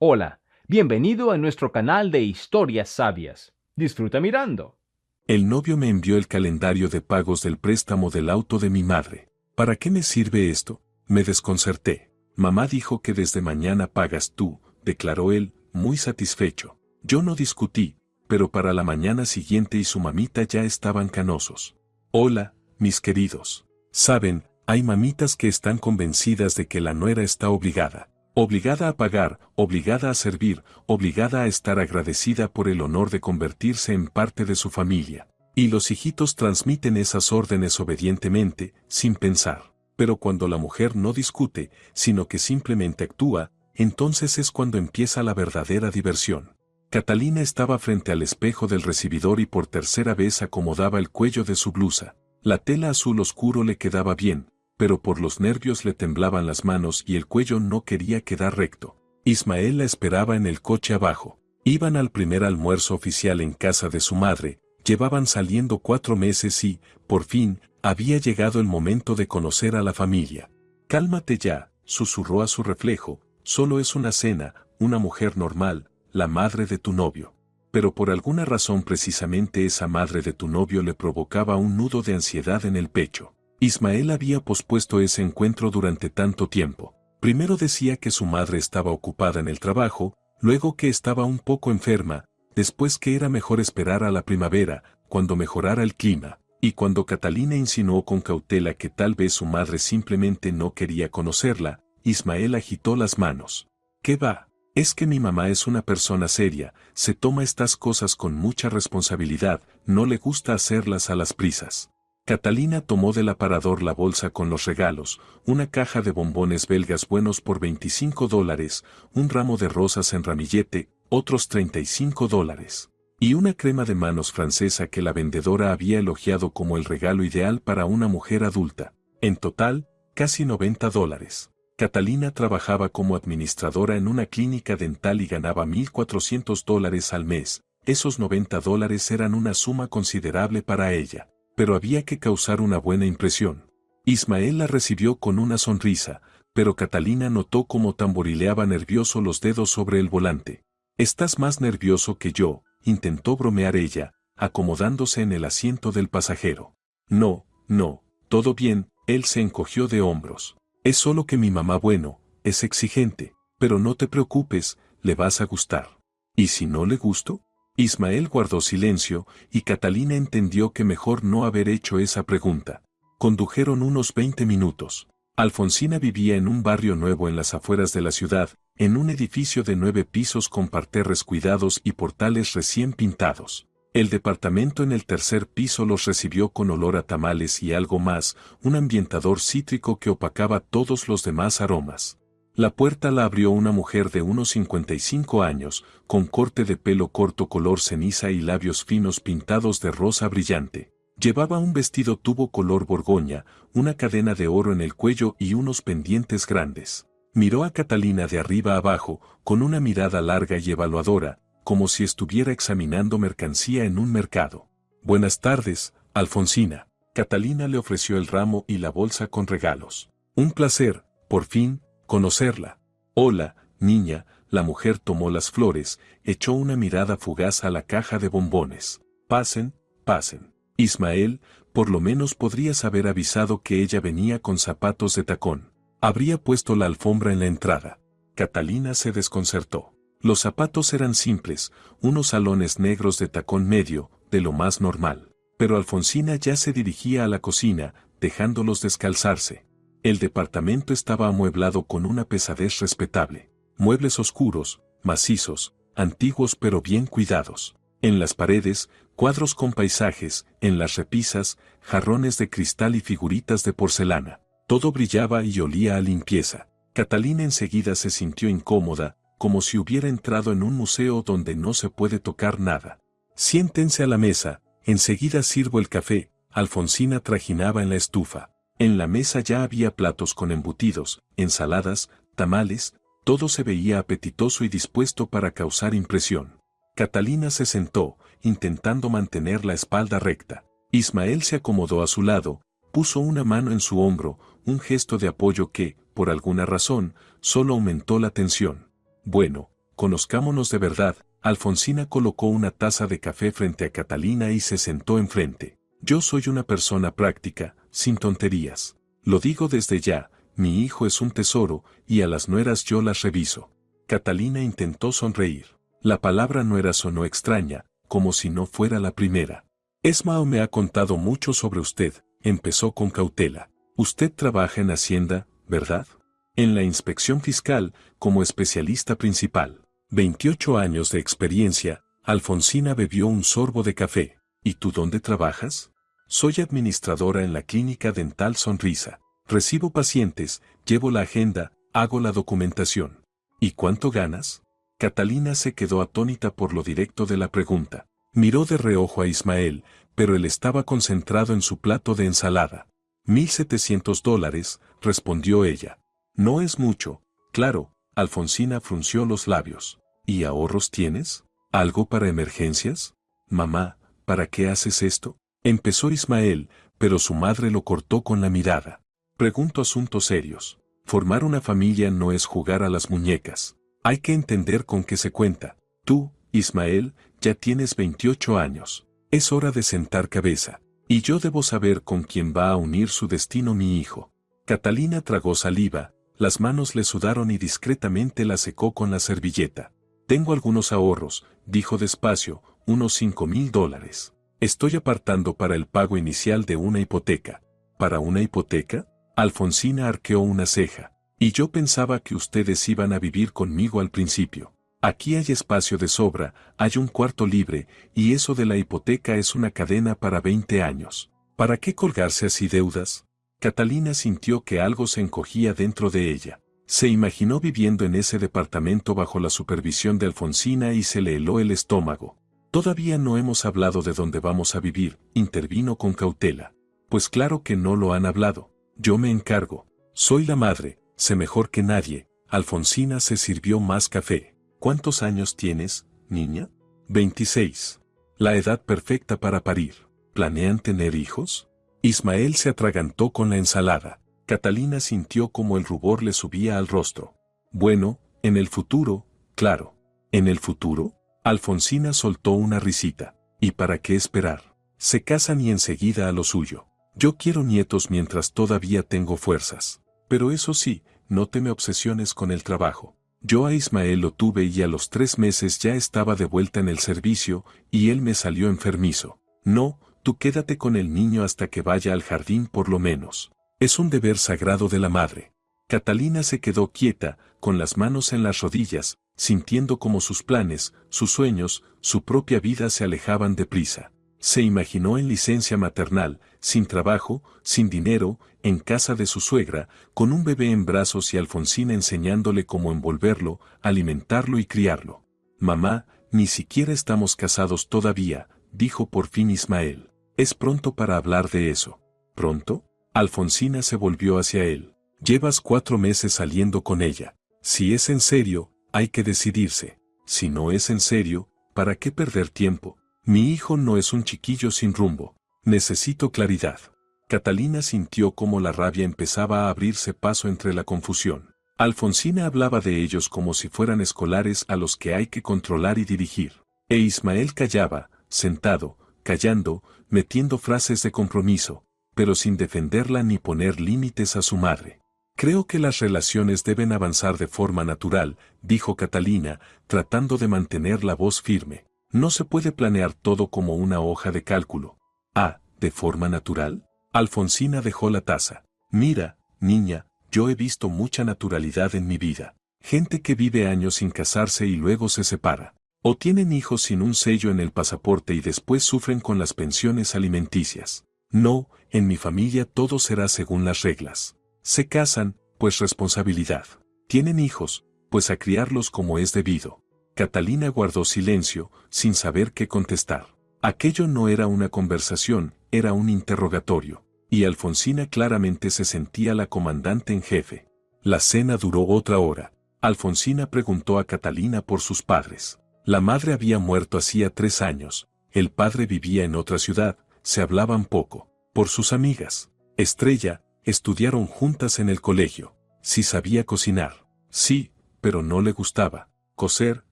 Hola, bienvenido a nuestro canal de historias sabias. Disfruta mirando. El novio me envió el calendario de pagos del préstamo del auto de mi madre. ¿Para qué me sirve esto? Me desconcerté. Mamá dijo que desde mañana pagas tú, declaró él, muy satisfecho. Yo no discutí, pero para la mañana siguiente y su mamita ya estaban canosos. Hola, mis queridos. Saben, hay mamitas que están convencidas de que la nuera está obligada. Obligada a pagar, obligada a servir, obligada a estar agradecida por el honor de convertirse en parte de su familia. Y los hijitos transmiten esas órdenes obedientemente, sin pensar. Pero cuando la mujer no discute, sino que simplemente actúa, entonces es cuando empieza la verdadera diversión. Catalina estaba frente al espejo del recibidor y por tercera vez acomodaba el cuello de su blusa. La tela azul oscuro le quedaba bien, pero por los nervios le temblaban las manos y el cuello no quería quedar recto. Ismael la esperaba en el coche abajo. Iban al primer almuerzo oficial en casa de su madre, llevaban saliendo 4 meses y, por fin, había llegado el momento de conocer a la familia. Cálmate ya, susurró a su reflejo, solo es una cena, una mujer normal, la madre de tu novio. Pero por alguna razón precisamente esa madre de tu novio le provocaba un nudo de ansiedad en el pecho. Ismael había pospuesto ese encuentro durante tanto tiempo. Primero decía que su madre estaba ocupada en el trabajo, luego que estaba un poco enferma, después que era mejor esperar a la primavera, cuando mejorara el clima, y cuando Catalina insinuó con cautela que tal vez su madre simplemente no quería conocerla, Ismael agitó las manos. ¿Qué va? Es que mi mamá es una persona seria, se toma estas cosas con mucha responsabilidad, no le gusta hacerlas a las prisas. Catalina tomó del aparador la bolsa con los regalos, una caja de bombones belgas buenos por $25, un ramo de rosas en ramillete, otros $35, y una crema de manos francesa que la vendedora había elogiado como el regalo ideal para una mujer adulta. En total, casi $90. Catalina trabajaba como administradora en una clínica dental y ganaba $1,400 al mes. Esos $90 eran una suma considerable para ella. Pero había que causar una buena impresión. Ismael la recibió con una sonrisa, pero Catalina notó cómo tamborileaba nervioso los dedos sobre el volante. «Estás más nervioso que yo», intentó bromear ella, acomodándose en el asiento del pasajero. «No, no, todo bien», él se encogió de hombros. «Es solo que mi mamá, bueno, es exigente, pero no te preocupes, le vas a gustar». «¿Y si no le gusto?». Ismael guardó silencio, y Catalina entendió que mejor no haber hecho esa pregunta. Condujeron unos 20 minutos. Alfonsina vivía en un barrio nuevo en las afueras de la ciudad, en un edificio de 9 pisos con parterres cuidados y portales recién pintados. El departamento en el tercer piso los recibió con olor a tamales y algo más, un ambientador cítrico que opacaba todos los demás aromas. La puerta la abrió una mujer de unos 55 años, con corte de pelo corto color ceniza y labios finos pintados de rosa brillante. Llevaba un vestido tubo color borgoña, una cadena de oro en el cuello y unos pendientes grandes. Miró a Catalina de arriba abajo, con una mirada larga y evaluadora, como si estuviera examinando mercancía en un mercado. «Buenas tardes, Alfonsina». Catalina le ofreció el ramo y la bolsa con regalos. «Un placer, por fin, conocerla». «Hola, niña», la mujer tomó las flores, echó una mirada fugaz a la caja de bombones. «Pasen, pasen». Ismael, por lo menos podrías haber avisado que ella venía con zapatos de tacón. Habría puesto la alfombra en la entrada. Catalina se desconcertó. Los zapatos eran simples, unos salones negros de tacón medio, de lo más normal. Pero Alfonsina ya se dirigía a la cocina, dejándolos descalzarse. El departamento estaba amueblado con una pesadez respetable. Muebles oscuros, macizos, antiguos pero bien cuidados. En las paredes, cuadros con paisajes, en las repisas, jarrones de cristal y figuritas de porcelana. Todo brillaba y olía a limpieza. Catalina enseguida se sintió incómoda, como si hubiera entrado en un museo donde no se puede tocar nada. «Siéntense a la mesa, enseguida sirvo el café», Alfonsina trajinaba en la estufa. En la mesa ya había platos con embutidos, ensaladas, tamales, todo se veía apetitoso y dispuesto para causar impresión. Catalina se sentó, intentando mantener la espalda recta. Ismael se acomodó a su lado, puso una mano en su hombro, un gesto de apoyo que, por alguna razón, solo aumentó la tensión. «Bueno, conozcámonos de verdad. Alfonsina colocó una taza de café frente a Catalina y se sentó enfrente. Yo soy una persona práctica, sin tonterías. Lo digo desde ya, mi hijo es un tesoro, y a las nueras yo las reviso. Catalina intentó sonreír. La palabra nuera sonó extraña, como si no fuera la primera. Esmao me ha contado mucho sobre usted, empezó con cautela. Usted trabaja en Hacienda, ¿verdad? En la inspección fiscal, como especialista principal. 28 años de experiencia. Alfonsina bebió un sorbo de café. ¿Y tú dónde trabajas? Soy administradora en la clínica dental Sonrisa. Recibo pacientes, llevo la agenda, hago la documentación. ¿Y cuánto ganas? Catalina se quedó atónita por lo directo de la pregunta. Miró de reojo a Ismael, pero él estaba concentrado en su plato de ensalada. $1,700, respondió ella. No es mucho, claro. Alfonsina frunció los labios. ¿Y ahorros tienes? ¿Algo para emergencias? Mamá, ¿para qué haces esto? Empezó Ismael, pero su madre lo cortó con la mirada. Pregunto asuntos serios. Formar una familia no es jugar a las muñecas. Hay que entender con qué se cuenta. Tú, Ismael, ya tienes 28 años. Es hora de sentar cabeza. Y yo debo saber con quién va a unir su destino mi hijo. Catalina tragó saliva, las manos le sudaron y discretamente la secó con la servilleta. Tengo algunos ahorros, dijo despacio, unos $5,000. Estoy apartando para el pago inicial de una hipoteca. ¿Para una hipoteca? Alfonsina arqueó una ceja. Y yo pensaba que ustedes iban a vivir conmigo al principio. Aquí hay espacio de sobra, hay un cuarto libre, y eso de la hipoteca es una cadena para 20 años. ¿Para qué colgarse así deudas? Catalina sintió que algo se encogía dentro de ella. Se imaginó viviendo en ese departamento bajo la supervisión de Alfonsina y se le heló el estómago. Todavía no hemos hablado de dónde vamos a vivir, intervino con cautela. Pues claro que no lo han hablado. Yo me encargo. Soy la madre, sé mejor que nadie. Alfonsina se sirvió más café. ¿Cuántos años tienes, niña? 26. La edad perfecta para parir. ¿Planean tener hijos? Ismael se atragantó con la ensalada. Catalina sintió como el rubor le subía al rostro. Bueno, en el futuro, claro. ¿En el futuro? Alfonsina soltó una risita. ¿Y para qué esperar? Se casan y enseguida a lo suyo. Yo quiero nietos mientras todavía tengo fuerzas. Pero eso sí, no te me obsesiones con el trabajo. Yo a Ismael lo tuve y a los 3 meses ya estaba de vuelta en el servicio, y él me salió enfermizo. No, tú quédate con el niño hasta que vaya al jardín por lo menos. Es un deber sagrado de la madre. Catalina se quedó quieta, con las manos en las rodillas, sintiendo como sus planes, sus sueños, su propia vida se alejaban deprisa. Se imaginó en licencia maternal, sin trabajo, sin dinero, en casa de su suegra, con un bebé en brazos y Alfonsina enseñándole cómo envolverlo, alimentarlo y criarlo. Mamá, ni siquiera estamos casados todavía, dijo por fin Ismael. Es pronto para hablar de eso. ¿Pronto? Alfonsina se volvió hacia él. Llevas 4 meses saliendo con ella. Si es en serio, hay que decidirse. Si no es en serio, ¿para qué perder tiempo? Mi hijo no es un chiquillo sin rumbo. Necesito claridad. Catalina sintió cómo la rabia empezaba a abrirse paso entre la confusión. Alfonsina hablaba de ellos como si fueran escolares a los que hay que controlar y dirigir. E Ismael callaba, sentado, callando, metiendo frases de compromiso, pero sin defenderla ni poner límites a su madre. Creo que las relaciones deben avanzar de forma natural, dijo Catalina, tratando de mantener la voz firme. No se puede planear todo como una hoja de cálculo. Ah, ¿de forma natural? Alfonsina dejó la taza. Mira, niña, yo he visto mucha naturalidad en mi vida. Gente que vive años sin casarse y luego se separa. O tienen hijos sin un sello en el pasaporte y después sufren con las pensiones alimenticias. No, en mi familia todo será según las reglas. Se casan, pues responsabilidad. Tienen hijos, pues a criarlos como es debido. Catalina guardó silencio, sin saber qué contestar. Aquello no era una conversación, era un interrogatorio. Y Alfonsina claramente se sentía la comandante en jefe. La cena duró otra hora. Alfonsina preguntó a Catalina por sus padres. La madre había muerto hacía 3 años. El padre vivía en otra ciudad, se hablaban poco. Por sus amigas. Estrella, estudiaron juntas en el colegio. Sí sabía cocinar. Sí, pero no le gustaba. Coser,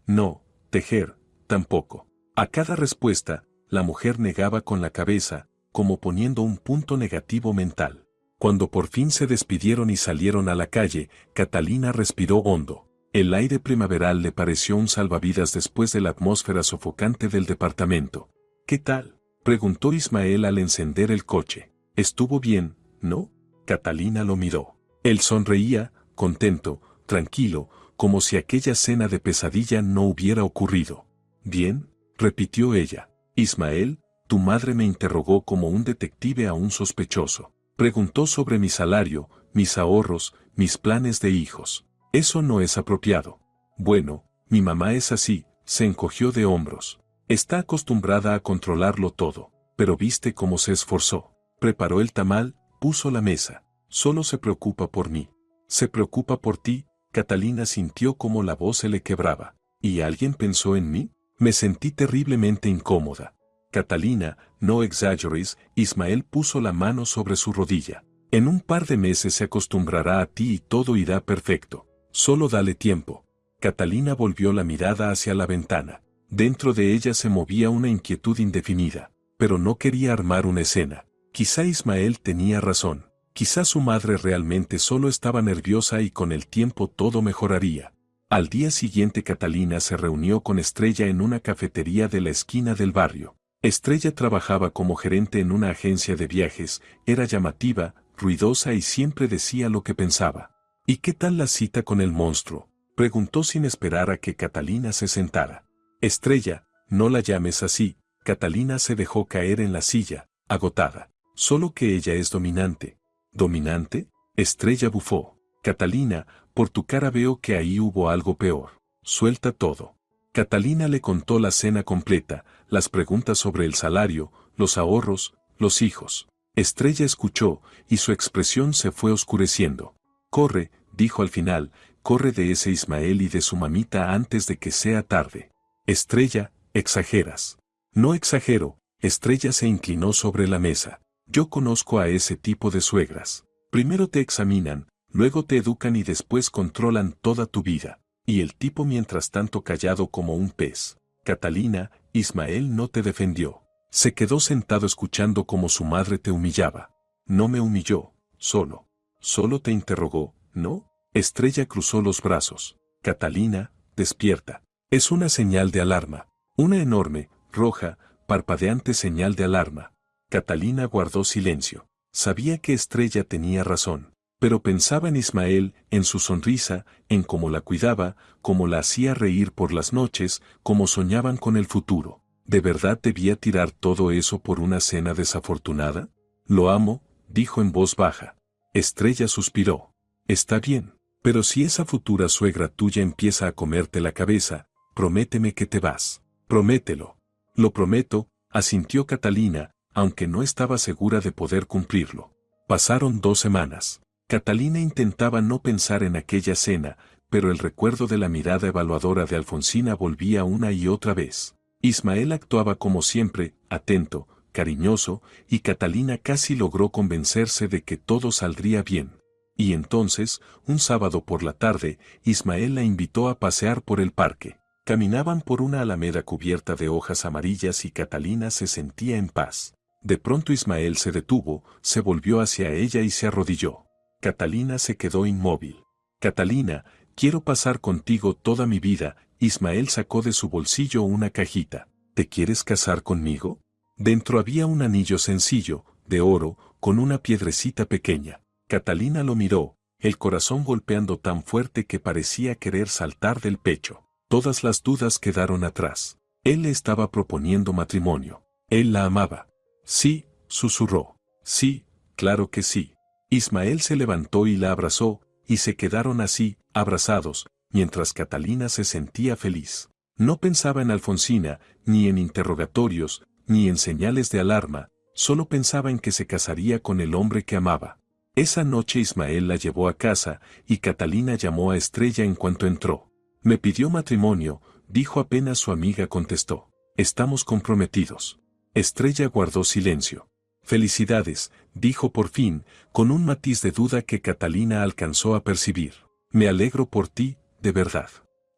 No, tejer, tampoco. A cada respuesta, la mujer negaba con la cabeza, como poniendo un punto negativo mental. Cuando por fin se despidieron y salieron a la calle, Catalina respiró hondo. El aire primaveral le pareció un salvavidas después de la atmósfera sofocante del departamento. ¿Qué tal?, preguntó Ismael al encender el coche. ¿Estuvo bien, no? Catalina lo miró. Él sonreía, contento, tranquilo, como si aquella cena de pesadilla no hubiera ocurrido. Bien, repitió ella. Ismael, tu madre me interrogó como un detective a un sospechoso. Preguntó sobre mi salario, mis ahorros, mis planes de hijos. Eso no es apropiado. Bueno, mi mamá es así, se encogió de hombros. Está acostumbrada a controlarlo todo, pero viste cómo se esforzó. Preparó el tamal, puso la mesa. Solo se preocupa por mí. ¿Se preocupa por ti? Catalina sintió como la voz se le quebraba. ¿Y alguien pensó en mí? Me sentí terriblemente incómoda. Catalina, no exageres, Ismael puso la mano sobre su rodilla. En un par de meses se acostumbrará a ti y todo irá perfecto. Solo dale tiempo. Catalina volvió la mirada hacia la ventana. Dentro de ella se movía una inquietud indefinida, pero no quería armar una escena. Quizá Ismael tenía razón. Quizá su madre realmente solo estaba nerviosa y con el tiempo todo mejoraría. Al día siguiente Catalina se reunió con Estrella en una cafetería de la esquina del barrio. Estrella trabajaba como gerente en una agencia de viajes, era llamativa, ruidosa y siempre decía lo que pensaba. ¿Y qué tal la cita con el monstruo?, preguntó sin esperar a que Catalina se sentara. Estrella, no la llames así. Catalina se dejó caer en la silla, agotada. Solo que ella es dominante. ¿Dominante? Estrella bufó. Catalina, por tu cara veo que ahí hubo algo peor. Suelta todo. Catalina le contó la cena completa, las preguntas sobre el salario, los ahorros, los hijos. Estrella escuchó, y su expresión se fue oscureciendo. Corre, dijo al final, corre de ese Ismael y de su mamita antes de que sea tarde. Estrella, exageras. No exagero. Estrella se inclinó sobre la mesa. Yo conozco a ese tipo de suegras. Primero te examinan, luego te educan y después controlan toda tu vida. Y el tipo mientras tanto callado como un pez. Catalina, Ismael no te defendió. Se quedó sentado escuchando cómo su madre te humillaba. No me humilló, solo te interrogó, ¿no? Estrella cruzó los brazos. Catalina, despierta. Es una señal de alarma. Una enorme, roja, parpadeante señal de alarma. Catalina guardó silencio. Sabía que Estrella tenía razón, pero pensaba en Ismael, en su sonrisa, en cómo la cuidaba, cómo la hacía reír por las noches, cómo soñaban con el futuro. ¿De verdad debía tirar todo eso por una cena desafortunada? Lo amo, dijo en voz baja. Estrella suspiró. Está bien, pero si esa futura suegra tuya empieza a comerte la cabeza, prométeme que te vas. Promételo. Lo prometo, asintió Catalina, aunque no estaba segura de poder cumplirlo. Pasaron 2 semanas. Catalina intentaba no pensar en aquella cena, pero el recuerdo de la mirada evaluadora de Alfonsina volvía una y otra vez. Ismael actuaba como siempre, atento, cariñoso, y Catalina casi logró convencerse de que todo saldría bien. Y entonces, un sábado por la tarde, Ismael la invitó a pasear por el parque. Caminaban por una alameda cubierta de hojas amarillas y Catalina se sentía en paz. De pronto Ismael se detuvo, se volvió hacia ella y se arrodilló. Catalina se quedó inmóvil. Catalina, quiero pasar contigo toda mi vida. Ismael sacó de su bolsillo una cajita. ¿Te quieres casar conmigo? Dentro había un anillo sencillo, de oro, con una piedrecita pequeña. Catalina lo miró, el corazón golpeando tan fuerte que parecía querer saltar del pecho. Todas las dudas quedaron atrás. Él le estaba proponiendo matrimonio. Él la amaba. Sí, susurró. Sí, claro que sí. Ismael se levantó y la abrazó, y se quedaron así, abrazados, mientras Catalina se sentía feliz. No pensaba en Alfonsina, ni en interrogatorios, ni en señales de alarma, solo pensaba en que se casaría con el hombre que amaba. Esa noche Ismael la llevó a casa, y Catalina llamó a Estrella en cuanto entró. Me pidió matrimonio, dijo apenas su amiga contestó. Estamos comprometidos. Estrella guardó silencio. Felicidades, dijo por fin, con un matiz de duda que Catalina alcanzó a percibir. Me alegro por ti, de verdad.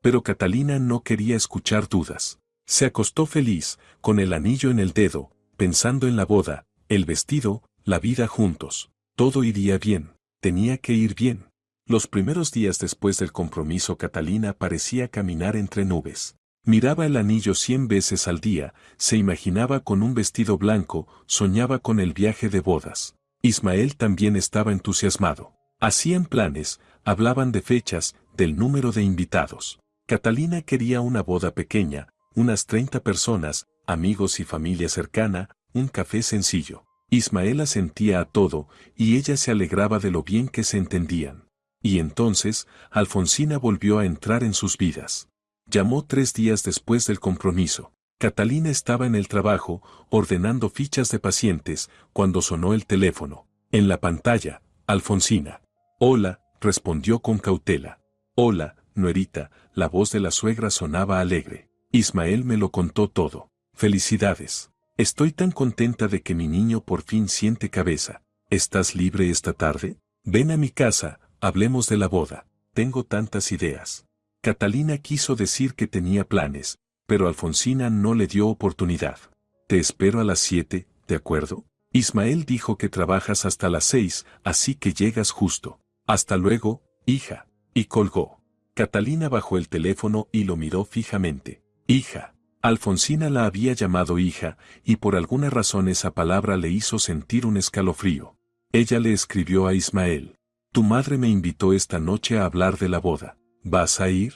Pero Catalina no quería escuchar dudas. Se acostó feliz, con el anillo en el dedo, pensando en la boda, el vestido, la vida juntos. Todo iría bien. Tenía que ir bien. Los primeros días después del compromiso Catalina parecía caminar entre nubes. Miraba el anillo 100 veces al día, se imaginaba con un vestido blanco, soñaba con el viaje de bodas. Ismael también estaba entusiasmado. Hacían planes, hablaban de fechas, del número de invitados. Catalina quería una boda pequeña, unas 30 personas, amigos y familia cercana, un café sencillo. Ismael asentía a todo, y ella se alegraba de lo bien que se entendían. Y entonces, Alfonsina volvió a entrar en sus vidas. Llamó 3 días después del compromiso. Catalina estaba en el trabajo, ordenando fichas de pacientes, cuando sonó el teléfono. En la pantalla, Alfonsina. Hola, respondió con cautela. Hola, nuerita, la voz de la suegra sonaba alegre. Ismael me lo contó todo. Felicidades. Estoy tan contenta de que mi niño por fin siente cabeza. ¿Estás libre esta tarde? Ven a mi casa, hablemos de la boda. Tengo tantas ideas. Catalina quiso decir que tenía planes, pero Alfonsina no le dio oportunidad. Te espero a las 7, ¿de acuerdo? Ismael dijo que trabajas hasta las 6, así que llegas justo. Hasta luego, hija. Y colgó. Catalina bajó el teléfono y lo miró fijamente. Hija. Alfonsina la había llamado hija, y por alguna razón esa palabra le hizo sentir un escalofrío. Ella le escribió a Ismael. Tu madre me invitó esta noche a hablar de la boda. ¿Vas a ir?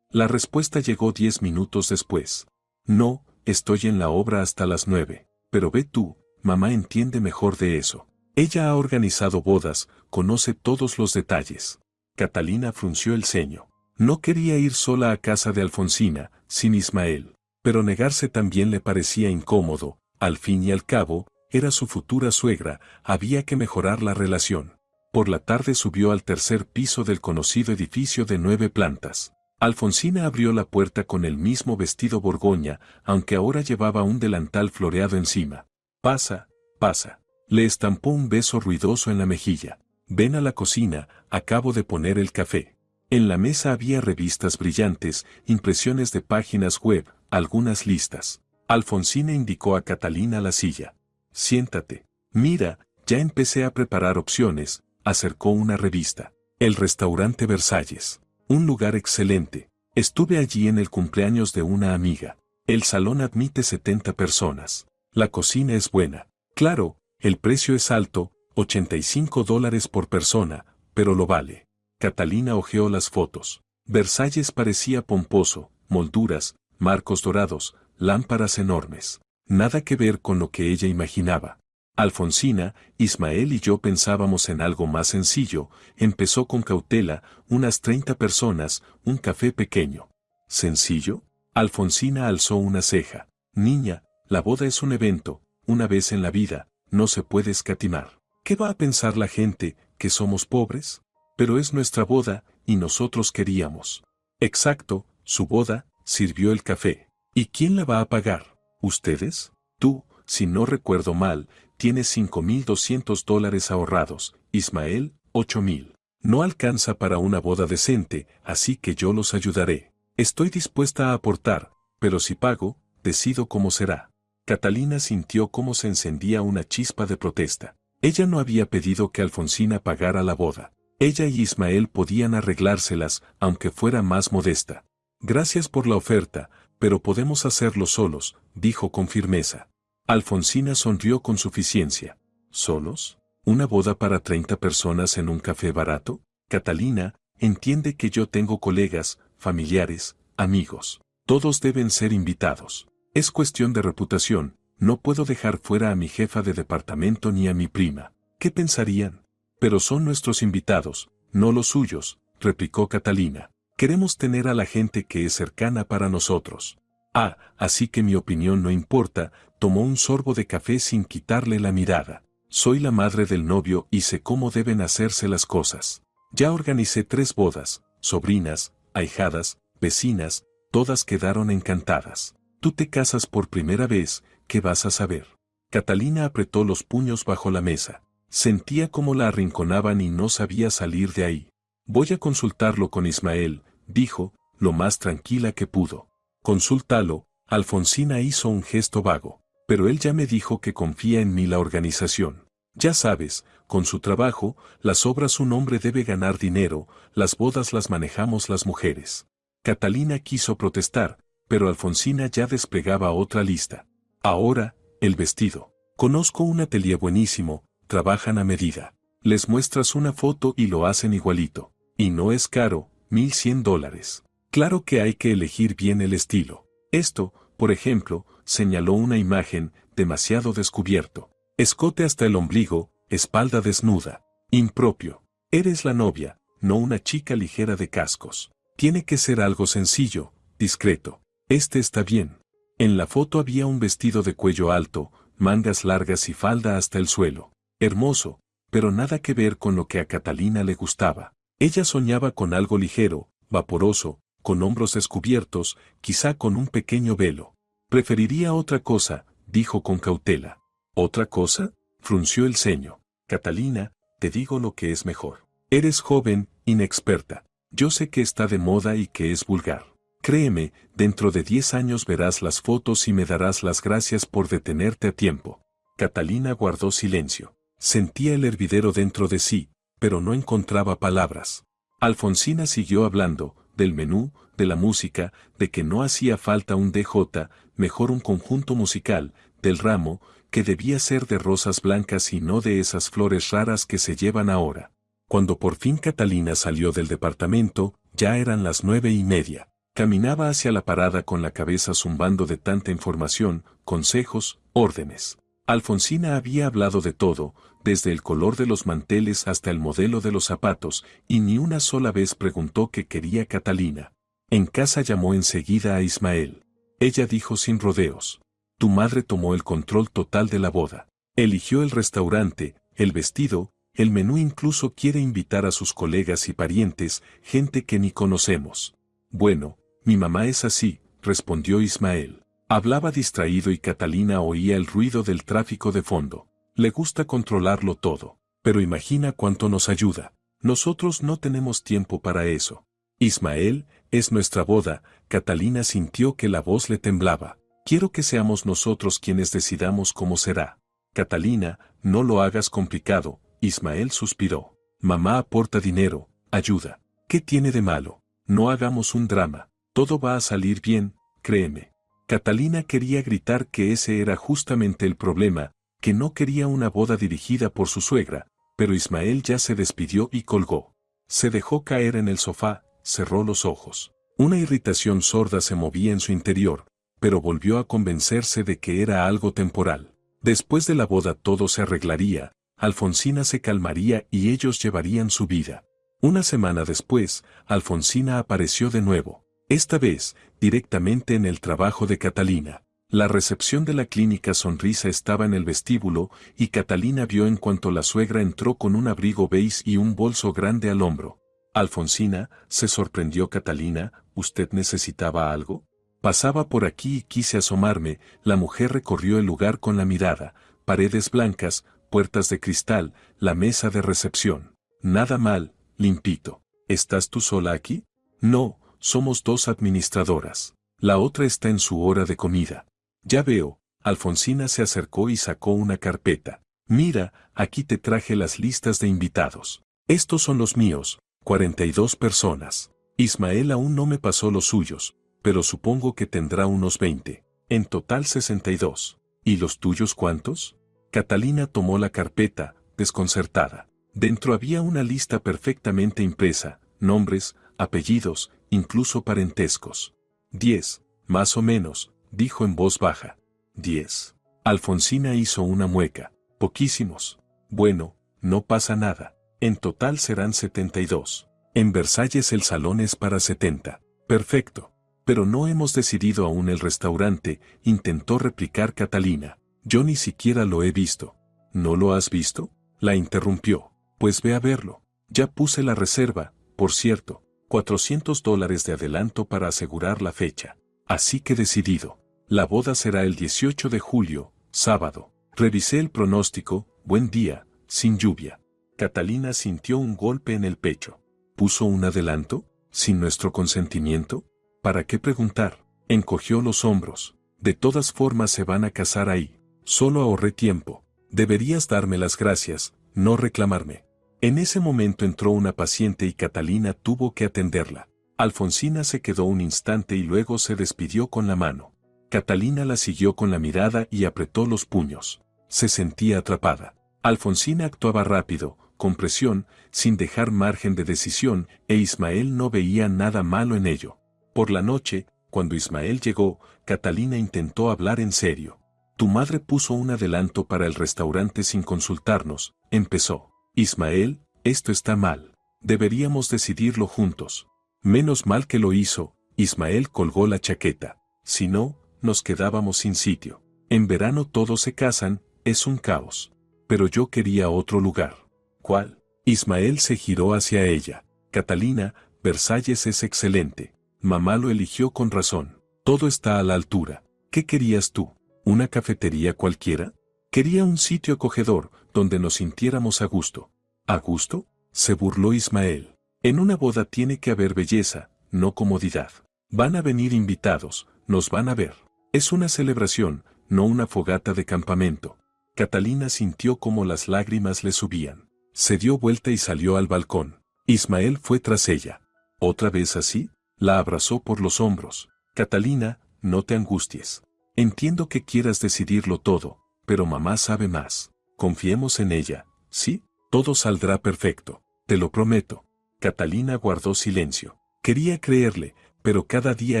La respuesta llegó 10 minutos después. No, estoy en la obra hasta las 9. Pero ve tú, mamá entiende mejor de eso. Ella ha organizado bodas, conoce todos los detalles. Catalina frunció el ceño. No quería ir sola a casa de Alfonsina, sin Ismael. Pero negarse también le parecía incómodo. Al fin y al cabo, era su futura suegra, había que mejorar la relación. Por la tarde subió al tercer piso del conocido edificio de 9 plantas. Alfonsina abrió la puerta con el mismo vestido borgoña, aunque ahora llevaba un delantal floreado encima. Pasa, pasa. Le estampó un beso ruidoso en la mejilla. Ven a la cocina, acabo de poner el café. En la mesa había revistas brillantes, impresiones de páginas web, algunas listas. Alfonsina indicó a Catalina la silla. Siéntate. Mira, ya empecé a preparar opciones. Acercó una revista. El restaurante Versalles. Un lugar excelente. Estuve allí en el cumpleaños de una amiga. El salón admite 70 personas. La cocina es buena. Claro, el precio es alto, $85 por persona, pero lo vale. Catalina hojeó las fotos. Versalles parecía pomposo, molduras, marcos dorados, lámparas enormes. Nada que ver con lo que ella imaginaba. Alfonsina, Ismael y yo pensábamos en algo más sencillo, empezó con cautela, unas 30 personas, un café pequeño. ¿Sencillo? Alfonsina alzó una ceja. Niña, la boda es un evento, una vez en la vida, no se puede escatimar. ¿Qué va a pensar la gente, que somos pobres? Pero es nuestra boda, y nosotros queríamos. Exacto, su boda, sirvió el café. ¿Y quién la va a pagar? ¿Ustedes? Tú, si no recuerdo mal, tienes $5,200 ahorrados, Ismael, 8,000. No alcanza para una boda decente, así que yo los ayudaré. Estoy dispuesta a aportar, pero si pago, decido cómo será. Catalina sintió cómo se encendía una chispa de protesta. Ella no había pedido que Alfonsina pagara la boda. Ella y Ismael podían arreglárselas, aunque fuera más modesta. Gracias por la oferta, pero podemos hacerlo solos, dijo con firmeza. Alfonsina sonrió con suficiencia. ¿Solos? ¿Una boda para 30 personas en un café barato? Catalina, entiende que yo tengo colegas, familiares, amigos. Todos deben ser invitados. Es cuestión de reputación, no puedo dejar fuera a mi jefa de departamento ni a mi prima. ¿Qué pensarían? Pero son nuestros invitados, no los suyos, replicó Catalina. Queremos tener a la gente que es cercana para nosotros. Ah, así que mi opinión no importa, tomó un sorbo de café sin quitarle la mirada. Soy la madre del novio y sé cómo deben hacerse las cosas. Ya organicé 3 bodas, sobrinas, ahijadas, vecinas, todas quedaron encantadas. Tú te casas por primera vez, ¿qué vas a saber? Catalina apretó los puños bajo la mesa. Sentía cómo la arrinconaban y no sabía salir de ahí. Voy a consultarlo con Ismael, dijo, lo más tranquila que pudo. Consúltalo. Alfonsina hizo un gesto vago. Pero él ya me dijo que confía en mí la organización. Ya sabes, con su trabajo, las obras un hombre debe ganar dinero, las bodas las manejamos las mujeres. Catalina quiso protestar, pero Alfonsina ya desplegaba otra lista. Ahora, el vestido. Conozco un atelier buenísimo, trabajan a medida. Les muestras una foto y lo hacen igualito. Y no es caro, $1,100. Claro que hay que elegir bien el estilo. Esto, por ejemplo, señaló una imagen, demasiado descubierto. Escote hasta el ombligo, espalda desnuda. Impropio. Eres la novia, no una chica ligera de cascos. Tiene que ser algo sencillo, discreto. Este está bien. En la foto había un vestido de cuello alto, mangas largas y falda hasta el suelo. Hermoso, pero nada que ver con lo que a Catalina le gustaba. Ella soñaba con algo ligero, vaporoso, con hombros descubiertos, quizá con un pequeño velo. Preferiría otra cosa, dijo con cautela. ¿Otra cosa? Frunció el ceño. Catalina, te digo lo que es mejor. Eres joven, inexperta. Yo sé que está de moda y que es vulgar. Créeme, dentro de 10 años verás las fotos y me darás las gracias por detenerte a tiempo. Catalina guardó silencio. Sentía el hervidero dentro de sí, pero no encontraba palabras. Alfonsina siguió hablando, del menú, de la música, de que no hacía falta un DJ, mejor un conjunto musical, del ramo, que debía ser de rosas blancas y no de esas flores raras que se llevan ahora. Cuando por fin Catalina salió del departamento, ya eran las 9:30. Caminaba hacia la parada con la cabeza zumbando de tanta información, consejos, órdenes. Alfonsina había hablado de todo, desde el color de los manteles hasta el modelo de los zapatos, y ni una sola vez preguntó qué quería Catalina. En casa llamó enseguida a Ismael. Ella dijo sin rodeos. Tu madre tomó el control total de la boda. Eligió el restaurante, el vestido, el menú, incluso quiere invitar a sus colegas y parientes, gente que ni conocemos. Bueno, mi mamá es así, respondió Ismael. Hablaba distraído y Catalina oía el ruido del tráfico de fondo. Le gusta controlarlo todo. Pero imagina cuánto nos ayuda. Nosotros no tenemos tiempo para eso. Ismael, es nuestra boda. Catalina sintió que la voz le temblaba. Quiero que seamos nosotros quienes decidamos cómo será. Catalina, no lo hagas complicado. Ismael suspiró. Mamá aporta dinero, ayuda. ¿Qué tiene de malo? No hagamos un drama. Todo va a salir bien, créeme. Catalina quería gritar que ese era justamente el problema, que no quería una boda dirigida por su suegra, pero Ismael ya se despidió y colgó. Se dejó caer en el sofá, cerró los ojos. Una irritación sorda se movía en su interior, pero volvió a convencerse de que era algo temporal. Después de la boda todo se arreglaría, Alfonsina se calmaría y ellos llevarían su vida. Una semana después, Alfonsina apareció de nuevo. Esta vez, directamente en el trabajo de Catalina. La recepción de la clínica Sonrisa estaba en el vestíbulo y Catalina vio en cuanto la suegra entró con un abrigo beige y un bolso grande al hombro. Alfonsina, se sorprendió Catalina, ¿usted necesitaba algo? Pasaba por aquí y quise asomarme, la mujer recorrió el lugar con la mirada, paredes blancas, puertas de cristal, la mesa de recepción. Nada mal, limpito. ¿Estás tú sola aquí? No. Somos 2 administradoras. La otra está en su hora de comida. Ya veo. Alfonsina se acercó y sacó una carpeta. Mira, aquí te traje las listas de invitados. Estos son los míos, 42 personas. Ismael aún no me pasó los suyos, pero supongo que tendrá unos 20. En total 62. ¿Y los tuyos cuántos? Catalina tomó la carpeta, desconcertada. Dentro había una lista perfectamente impresa, nombres, apellidos, incluso parentescos. 10, más o menos, dijo en voz baja. 10. Alfonsina hizo una mueca. Poquísimos. Bueno, no pasa nada. En total serán 72. En Versalles el salón es para 70. Perfecto. Pero no hemos decidido aún el restaurante, intentó replicar Catalina. Yo ni siquiera lo he visto. ¿No lo has visto? La interrumpió. Pues ve a verlo. Ya puse la reserva, por cierto. $400 de adelanto para asegurar la fecha. Así que decidido. La boda será el 18 de julio, sábado. Revisé el pronóstico, buen día, sin lluvia. Catalina sintió un golpe en el pecho. ¿Puso un adelanto? ¿Sin nuestro consentimiento? ¿Para qué preguntar? Encogió los hombros. De todas formas se van a casar ahí. Solo ahorré tiempo. Deberías darme las gracias, no reclamarme. En ese momento entró una paciente y Catalina tuvo que atenderla. Alfonsina se quedó un instante y luego se despidió con la mano. Catalina la siguió con la mirada y apretó los puños. Se sentía atrapada. Alfonsina actuaba rápido, con presión, sin dejar margen de decisión, e Ismael no veía nada malo en ello. Por la noche, cuando Ismael llegó, Catalina intentó hablar en serio. Tu madre puso un adelanto para el restaurante sin consultarnos, empezó. Ismael, esto está mal. Deberíamos decidirlo juntos. Menos mal que lo hizo, Ismael colgó la chaqueta. Si no, nos quedábamos sin sitio. En verano todos se casan, es un caos. Pero yo quería otro lugar. ¿Cuál? Ismael se giró hacia ella. Catalina, Versalles es excelente. Mamá lo eligió con razón. Todo está a la altura. ¿Qué querías tú? ¿Una cafetería cualquiera? Quería un sitio acogedor, donde nos sintiéramos a gusto. ¿A gusto? Se burló Ismael. En una boda tiene que haber belleza, no comodidad. Van a venir invitados, nos van a ver. Es una celebración, no una fogata de campamento. Catalina sintió como las lágrimas le subían. Se dio vuelta y salió al balcón. Ismael fue tras ella. ¿Otra vez así? La abrazó por los hombros. Catalina, no te angusties. Entiendo que quieras decidirlo todo, pero mamá sabe más. Confiemos en ella, ¿sí? Todo saldrá perfecto, te lo prometo. Catalina guardó silencio. Quería creerle, pero cada día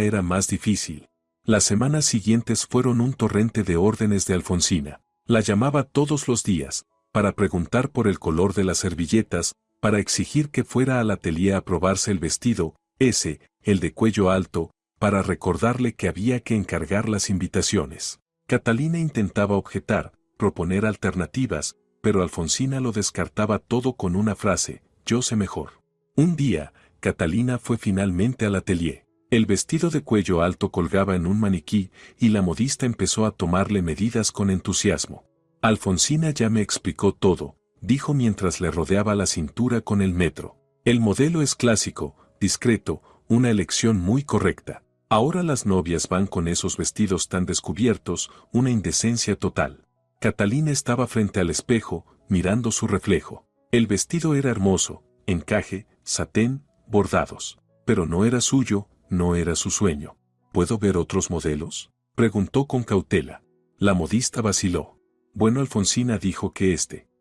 era más difícil. Las semanas siguientes fueron un torrente de órdenes de Alfonsina. La llamaba todos los días, para preguntar por el color de las servilletas, para exigir que fuera al atelier a probarse el vestido, el de cuello alto, para recordarle que había que encargar las invitaciones. Catalina intentaba objetar, proponer alternativas, pero Alfonsina lo descartaba todo con una frase, yo sé mejor. Un día, Catalina fue finalmente al atelier. El vestido de cuello alto colgaba en un maniquí y la modista empezó a tomarle medidas con entusiasmo. Alfonsina ya me explicó todo, dijo mientras le rodeaba la cintura con el metro. El modelo es clásico, discreto, una elección muy correcta. Ahora las novias van con esos vestidos tan descubiertos, una indecencia total. Catalina estaba frente al espejo, mirando su reflejo. El vestido era hermoso, encaje, satén, bordados. Pero no era suyo, no era su sueño. ¿Puedo ver otros modelos? Preguntó con cautela. La modista vaciló. Bueno, Alfonsina dijo que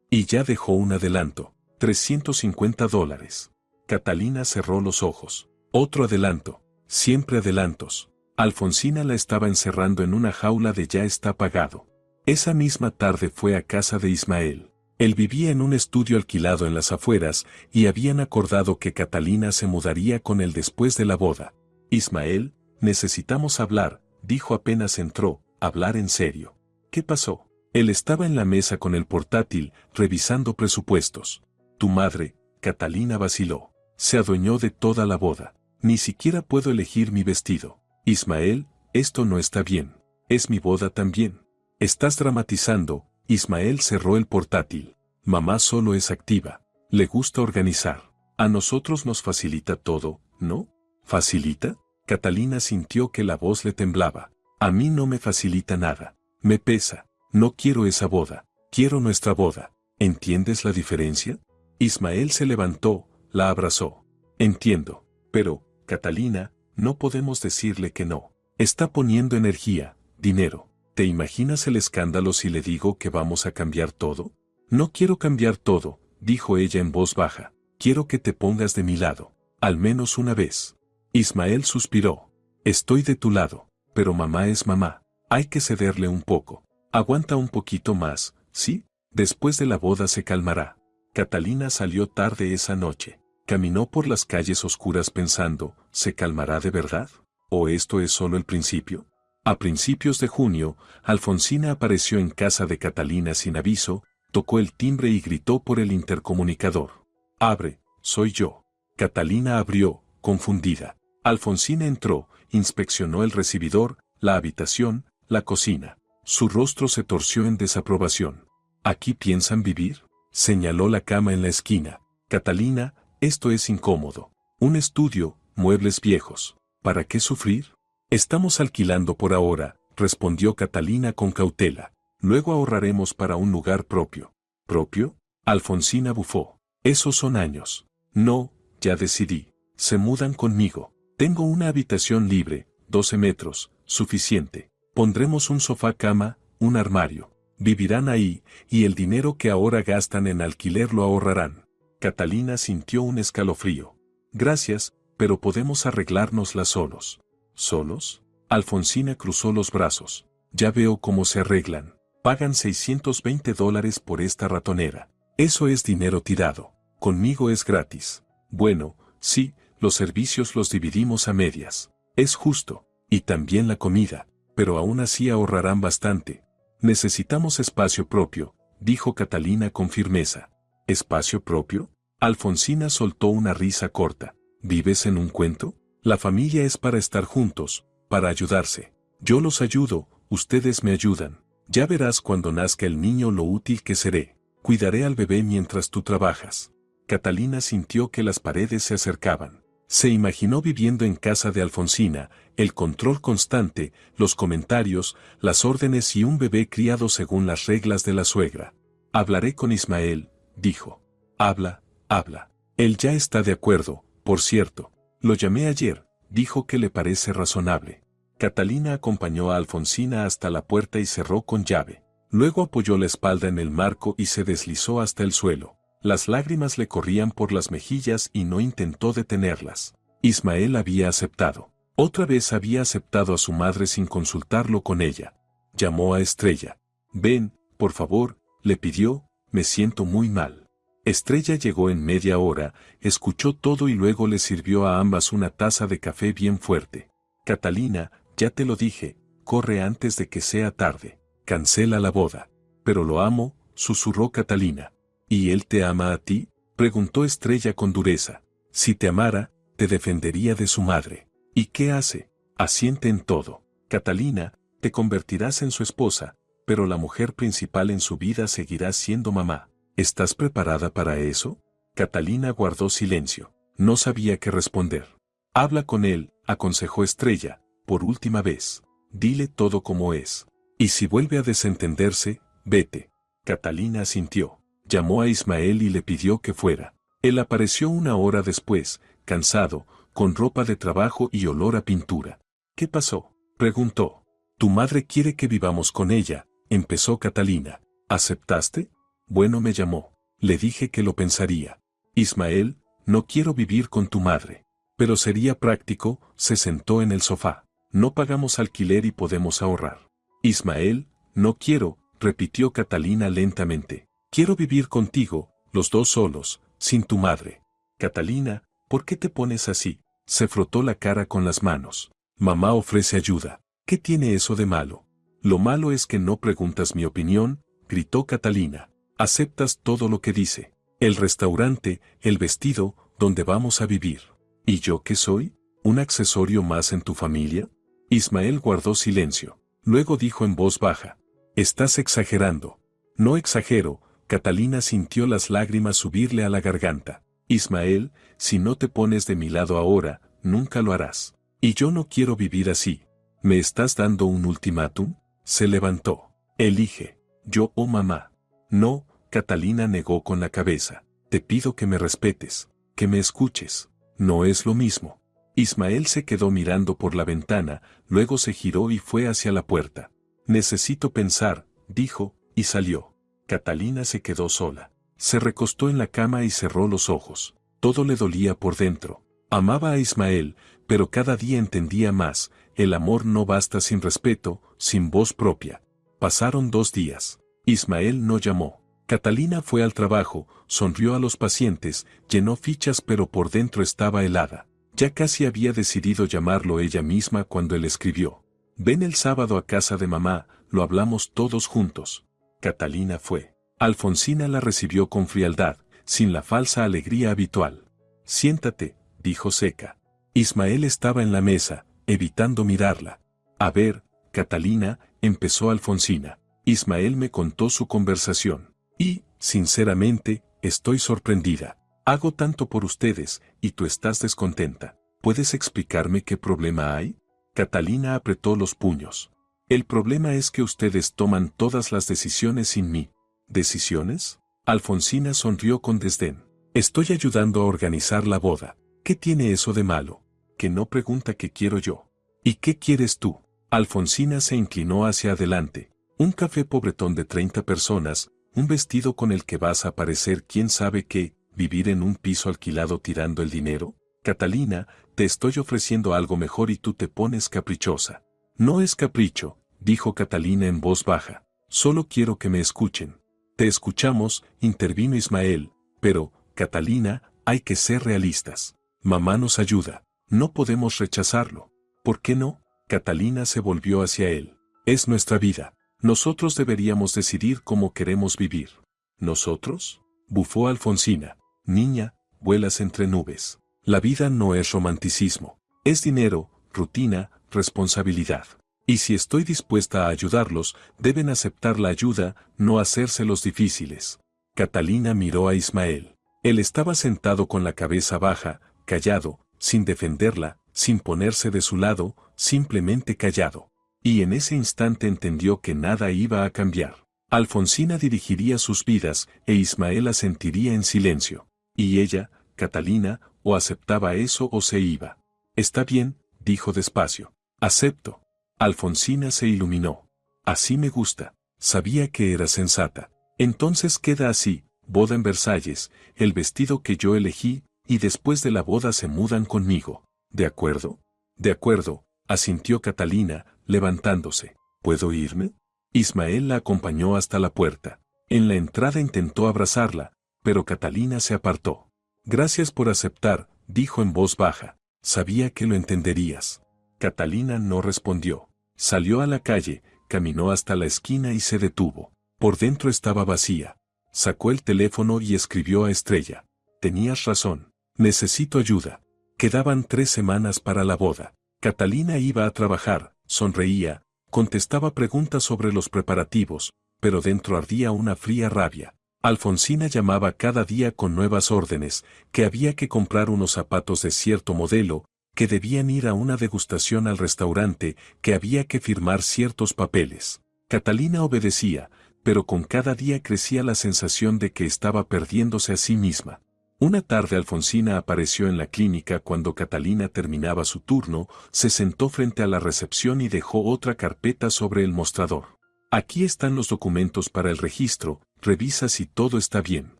y ya dejó un adelanto. $350. Catalina cerró los ojos. Otro adelanto. Siempre adelantos. Alfonsina la estaba encerrando en una jaula de ya está pagado. Esa misma tarde fue a casa de Ismael. Él vivía en un estudio alquilado en las afueras y habían acordado que Catalina se mudaría con él después de la boda. Ismael, necesitamos hablar, dijo apenas entró, hablar en serio. ¿Qué pasó? Él estaba en la mesa con el portátil, revisando presupuestos. Tu madre, Catalina vaciló. Se adueñó de toda la boda. Ni siquiera puedo elegir mi vestido. Ismael, esto no está bien. Es mi boda también. Estás dramatizando. Ismael cerró el portátil. Mamá solo es activa. Le gusta organizar. A nosotros nos facilita todo, ¿no? ¿Facilita? Catalina sintió que la voz le temblaba. A mí no me facilita nada. Me pesa. No quiero esa boda. Quiero nuestra boda. ¿Entiendes la diferencia? Ismael se levantó, la abrazó. Entiendo. Pero, Catalina, no podemos decirle que no. Está poniendo energía, dinero. ¿Te imaginas el escándalo si le digo que vamos a cambiar todo? No quiero cambiar todo, dijo ella en voz baja. Quiero que te pongas de mi lado. Al menos una vez. Ismael suspiró. Estoy de tu lado, pero mamá es mamá. Hay que cederle un poco. Aguanta un poquito más, ¿sí? Después de la boda se calmará. Catalina salió tarde esa noche. Caminó por las calles oscuras pensando, ¿se calmará de verdad? ¿O esto es solo el principio? A principios de junio, Alfonsina apareció en casa de Catalina sin aviso, tocó el timbre y gritó por el intercomunicador. Abre, soy yo. Catalina abrió, confundida. Alfonsina entró, inspeccionó el recibidor, la habitación, la cocina. Su rostro se torció en desaprobación. ¿Aquí piensan vivir? Señaló la cama en la esquina. Catalina, esto es incómodo. Un estudio, muebles viejos. ¿Para qué sufrir? Estamos alquilando por ahora, respondió Catalina con cautela. Luego ahorraremos para un lugar propio. ¿Propio? Alfonsina bufó. Esos son años. No, ya decidí. Se mudan conmigo. Tengo una habitación libre, 12 metros, suficiente. Pondremos un sofá cama, un armario. Vivirán ahí, y el dinero que ahora gastan en alquiler lo ahorrarán. Catalina sintió un escalofrío. Gracias, pero podemos arreglárnosla solos. ¿Solos? Alfonsina cruzó los brazos. Ya veo cómo se arreglan. Pagan $620 por esta ratonera. Eso es dinero tirado. Conmigo es gratis. Bueno, sí, los servicios los dividimos a medias. Es justo. Y también la comida. Pero aún así ahorrarán bastante. Necesitamos espacio propio, dijo Catalina con firmeza. ¿Espacio propio? Alfonsina soltó una risa corta. ¿Vives en un cuento? La familia es para estar juntos, para ayudarse. Yo los ayudo, ustedes me ayudan. Ya verás cuando nazca el niño lo útil que seré. Cuidaré al bebé mientras tú trabajas. Catalina sintió que las paredes se acercaban. Se imaginó viviendo en casa de Alfonsina, el control constante, los comentarios, las órdenes y un bebé criado según las reglas de la suegra. Hablaré con Ismael, dijo. Habla, habla. Él ya está de acuerdo, por cierto. Lo llamé ayer, dijo que le parece razonable. Catalina acompañó a Alfonsina hasta la puerta y cerró con llave. Luego apoyó la espalda en el marco y se deslizó hasta el suelo. Las lágrimas le corrían por las mejillas y no intentó detenerlas. Ismael había aceptado. Otra vez había aceptado a su madre sin consultarlo con ella. Llamó a Estrella. Ven, por favor, le pidió, me siento muy mal. Estrella llegó en media hora, escuchó todo y luego le sirvió a ambas una taza de café bien fuerte. Catalina, ya te lo dije, corre antes de que sea tarde. Cancela la boda. Pero lo amo, susurró Catalina. ¿Y él te ama a ti? Preguntó Estrella con dureza. Si te amara, te defendería de su madre. ¿Y qué hace? Asiente en todo. Catalina, te convertirás en su esposa, pero la mujer principal en su vida seguirá siendo mamá. ¿Estás preparada para eso? Catalina guardó silencio. No sabía qué responder. Habla con él, aconsejó Estrella, por última vez. Dile todo como es. Y si vuelve a desentenderse, vete. Catalina asintió. Llamó a Ismael y le pidió que fuera. Él apareció una hora después, cansado, con ropa de trabajo y olor a pintura. ¿Qué pasó? Preguntó. Tu madre quiere que vivamos con ella, empezó Catalina. ¿Aceptaste? Bueno, me llamó. Le dije que lo pensaría. Ismael, no quiero vivir con tu madre. Pero sería práctico, se sentó en el sofá. No pagamos alquiler y podemos ahorrar. Ismael, no quiero, repitió Catalina lentamente. Quiero vivir contigo, los dos solos, sin tu madre. Catalina, ¿por qué te pones así? Se frotó la cara con las manos. Mamá ofrece ayuda. ¿Qué tiene eso de malo? Lo malo es que no preguntas mi opinión, gritó Catalina. Aceptas todo lo que dice. El restaurante, el vestido, donde vamos a vivir. ¿Y yo qué soy? ¿Un accesorio más en tu familia? Ismael guardó silencio. Luego dijo en voz baja. Estás exagerando. No exagero. Catalina sintió las lágrimas subirle a la garganta. Ismael, si no te pones de mi lado ahora, nunca lo harás. Y yo no quiero vivir así. ¿Me estás dando un ultimátum? Se levantó. Elige. Yo o mamá. No, Catalina negó con la cabeza. Te pido que me respetes, que me escuches. No es lo mismo. Ismael se quedó mirando por la ventana, luego se giró y fue hacia la puerta. Necesito pensar, dijo, y salió. Catalina se quedó sola. Se recostó en la cama y cerró los ojos. Todo le dolía por dentro. Amaba a Ismael, pero cada día entendía más, el amor no basta sin respeto, sin voz propia. Pasaron 2 días. Ismael no llamó. Catalina fue al trabajo, sonrió a los pacientes, llenó fichas pero por dentro estaba helada. Ya casi había decidido llamarlo ella misma cuando él escribió. Ven el sábado a casa de mamá, lo hablamos todos juntos. Catalina fue. Alfonsina la recibió con frialdad, sin la falsa alegría habitual. Siéntate, dijo seca. Ismael estaba en la mesa, evitando mirarla. A ver, Catalina, empezó Alfonsina. Ismael me contó su conversación. Y, sinceramente, estoy sorprendida. Hago tanto por ustedes, y tú estás descontenta. ¿Puedes explicarme qué problema hay? Catalina apretó los puños. El problema es que ustedes toman todas las decisiones sin mí. ¿Decisiones? Alfonsina sonrió con desdén. Estoy ayudando a organizar la boda. ¿Qué tiene eso de malo? Que no pregunta qué quiero yo. ¿Y qué quieres tú? Alfonsina se inclinó hacia adelante. Un café pobretón de 30 personas, un vestido con el que vas a parecer quién sabe qué, vivir en un piso alquilado tirando el dinero. Catalina, te estoy ofreciendo algo mejor y tú te pones caprichosa. No es capricho, dijo Catalina en voz baja. Solo quiero que me escuchen. Te escuchamos, intervino Ismael, pero, Catalina, hay que ser realistas. Mamá nos ayuda. No podemos rechazarlo. ¿Por qué no? Catalina se volvió hacia él. Es nuestra vida. Nosotros deberíamos decidir cómo queremos vivir. ¿Nosotros? Bufó Alfonsina. Niña, vuelas entre nubes. La vida no es romanticismo. Es dinero, rutina, responsabilidad. Y si estoy dispuesta a ayudarlos, deben aceptar la ayuda, no hacérselos difíciles. Catalina miró a Ismael. Él estaba sentado con la cabeza baja, callado, sin defenderla, sin ponerse de su lado, simplemente callado. Y en ese instante entendió que nada iba a cambiar. Alfonsina dirigiría sus vidas e Ismael asentiría en silencio. Y ella, Catalina, o aceptaba eso o se iba. Está bien, dijo despacio. Acepto. Alfonsina se iluminó. Así me gusta. Sabía que era sensata. Entonces queda así, boda en Versalles, el vestido que yo elegí, y después de la boda se mudan conmigo. ¿De acuerdo? De acuerdo, asintió Catalina, levantándose. ¿Puedo irme? Ismael la acompañó hasta la puerta. En la entrada intentó abrazarla, pero Catalina se apartó. Gracias por aceptar, dijo en voz baja. Sabía que lo entenderías. Catalina no respondió. Salió a la calle, caminó hasta la esquina y se detuvo. Por dentro estaba vacía. Sacó el teléfono y escribió a Estrella. Tenías razón. Necesito ayuda. Quedaban 3 semanas para la boda. Catalina iba a trabajar, sonreía, contestaba preguntas sobre los preparativos, pero dentro ardía una fría rabia. Alfonsina llamaba cada día con nuevas órdenes, que había que comprar unos zapatos de cierto modelo, que debían ir a una degustación al restaurante, que había que firmar ciertos papeles. Catalina obedecía, pero con cada día crecía la sensación de que estaba perdiéndose a sí misma. Una tarde Alfonsina apareció en la clínica cuando Catalina terminaba su turno, se sentó frente a la recepción y dejó otra carpeta sobre el mostrador. Aquí están los documentos para el registro, revisa si todo está bien.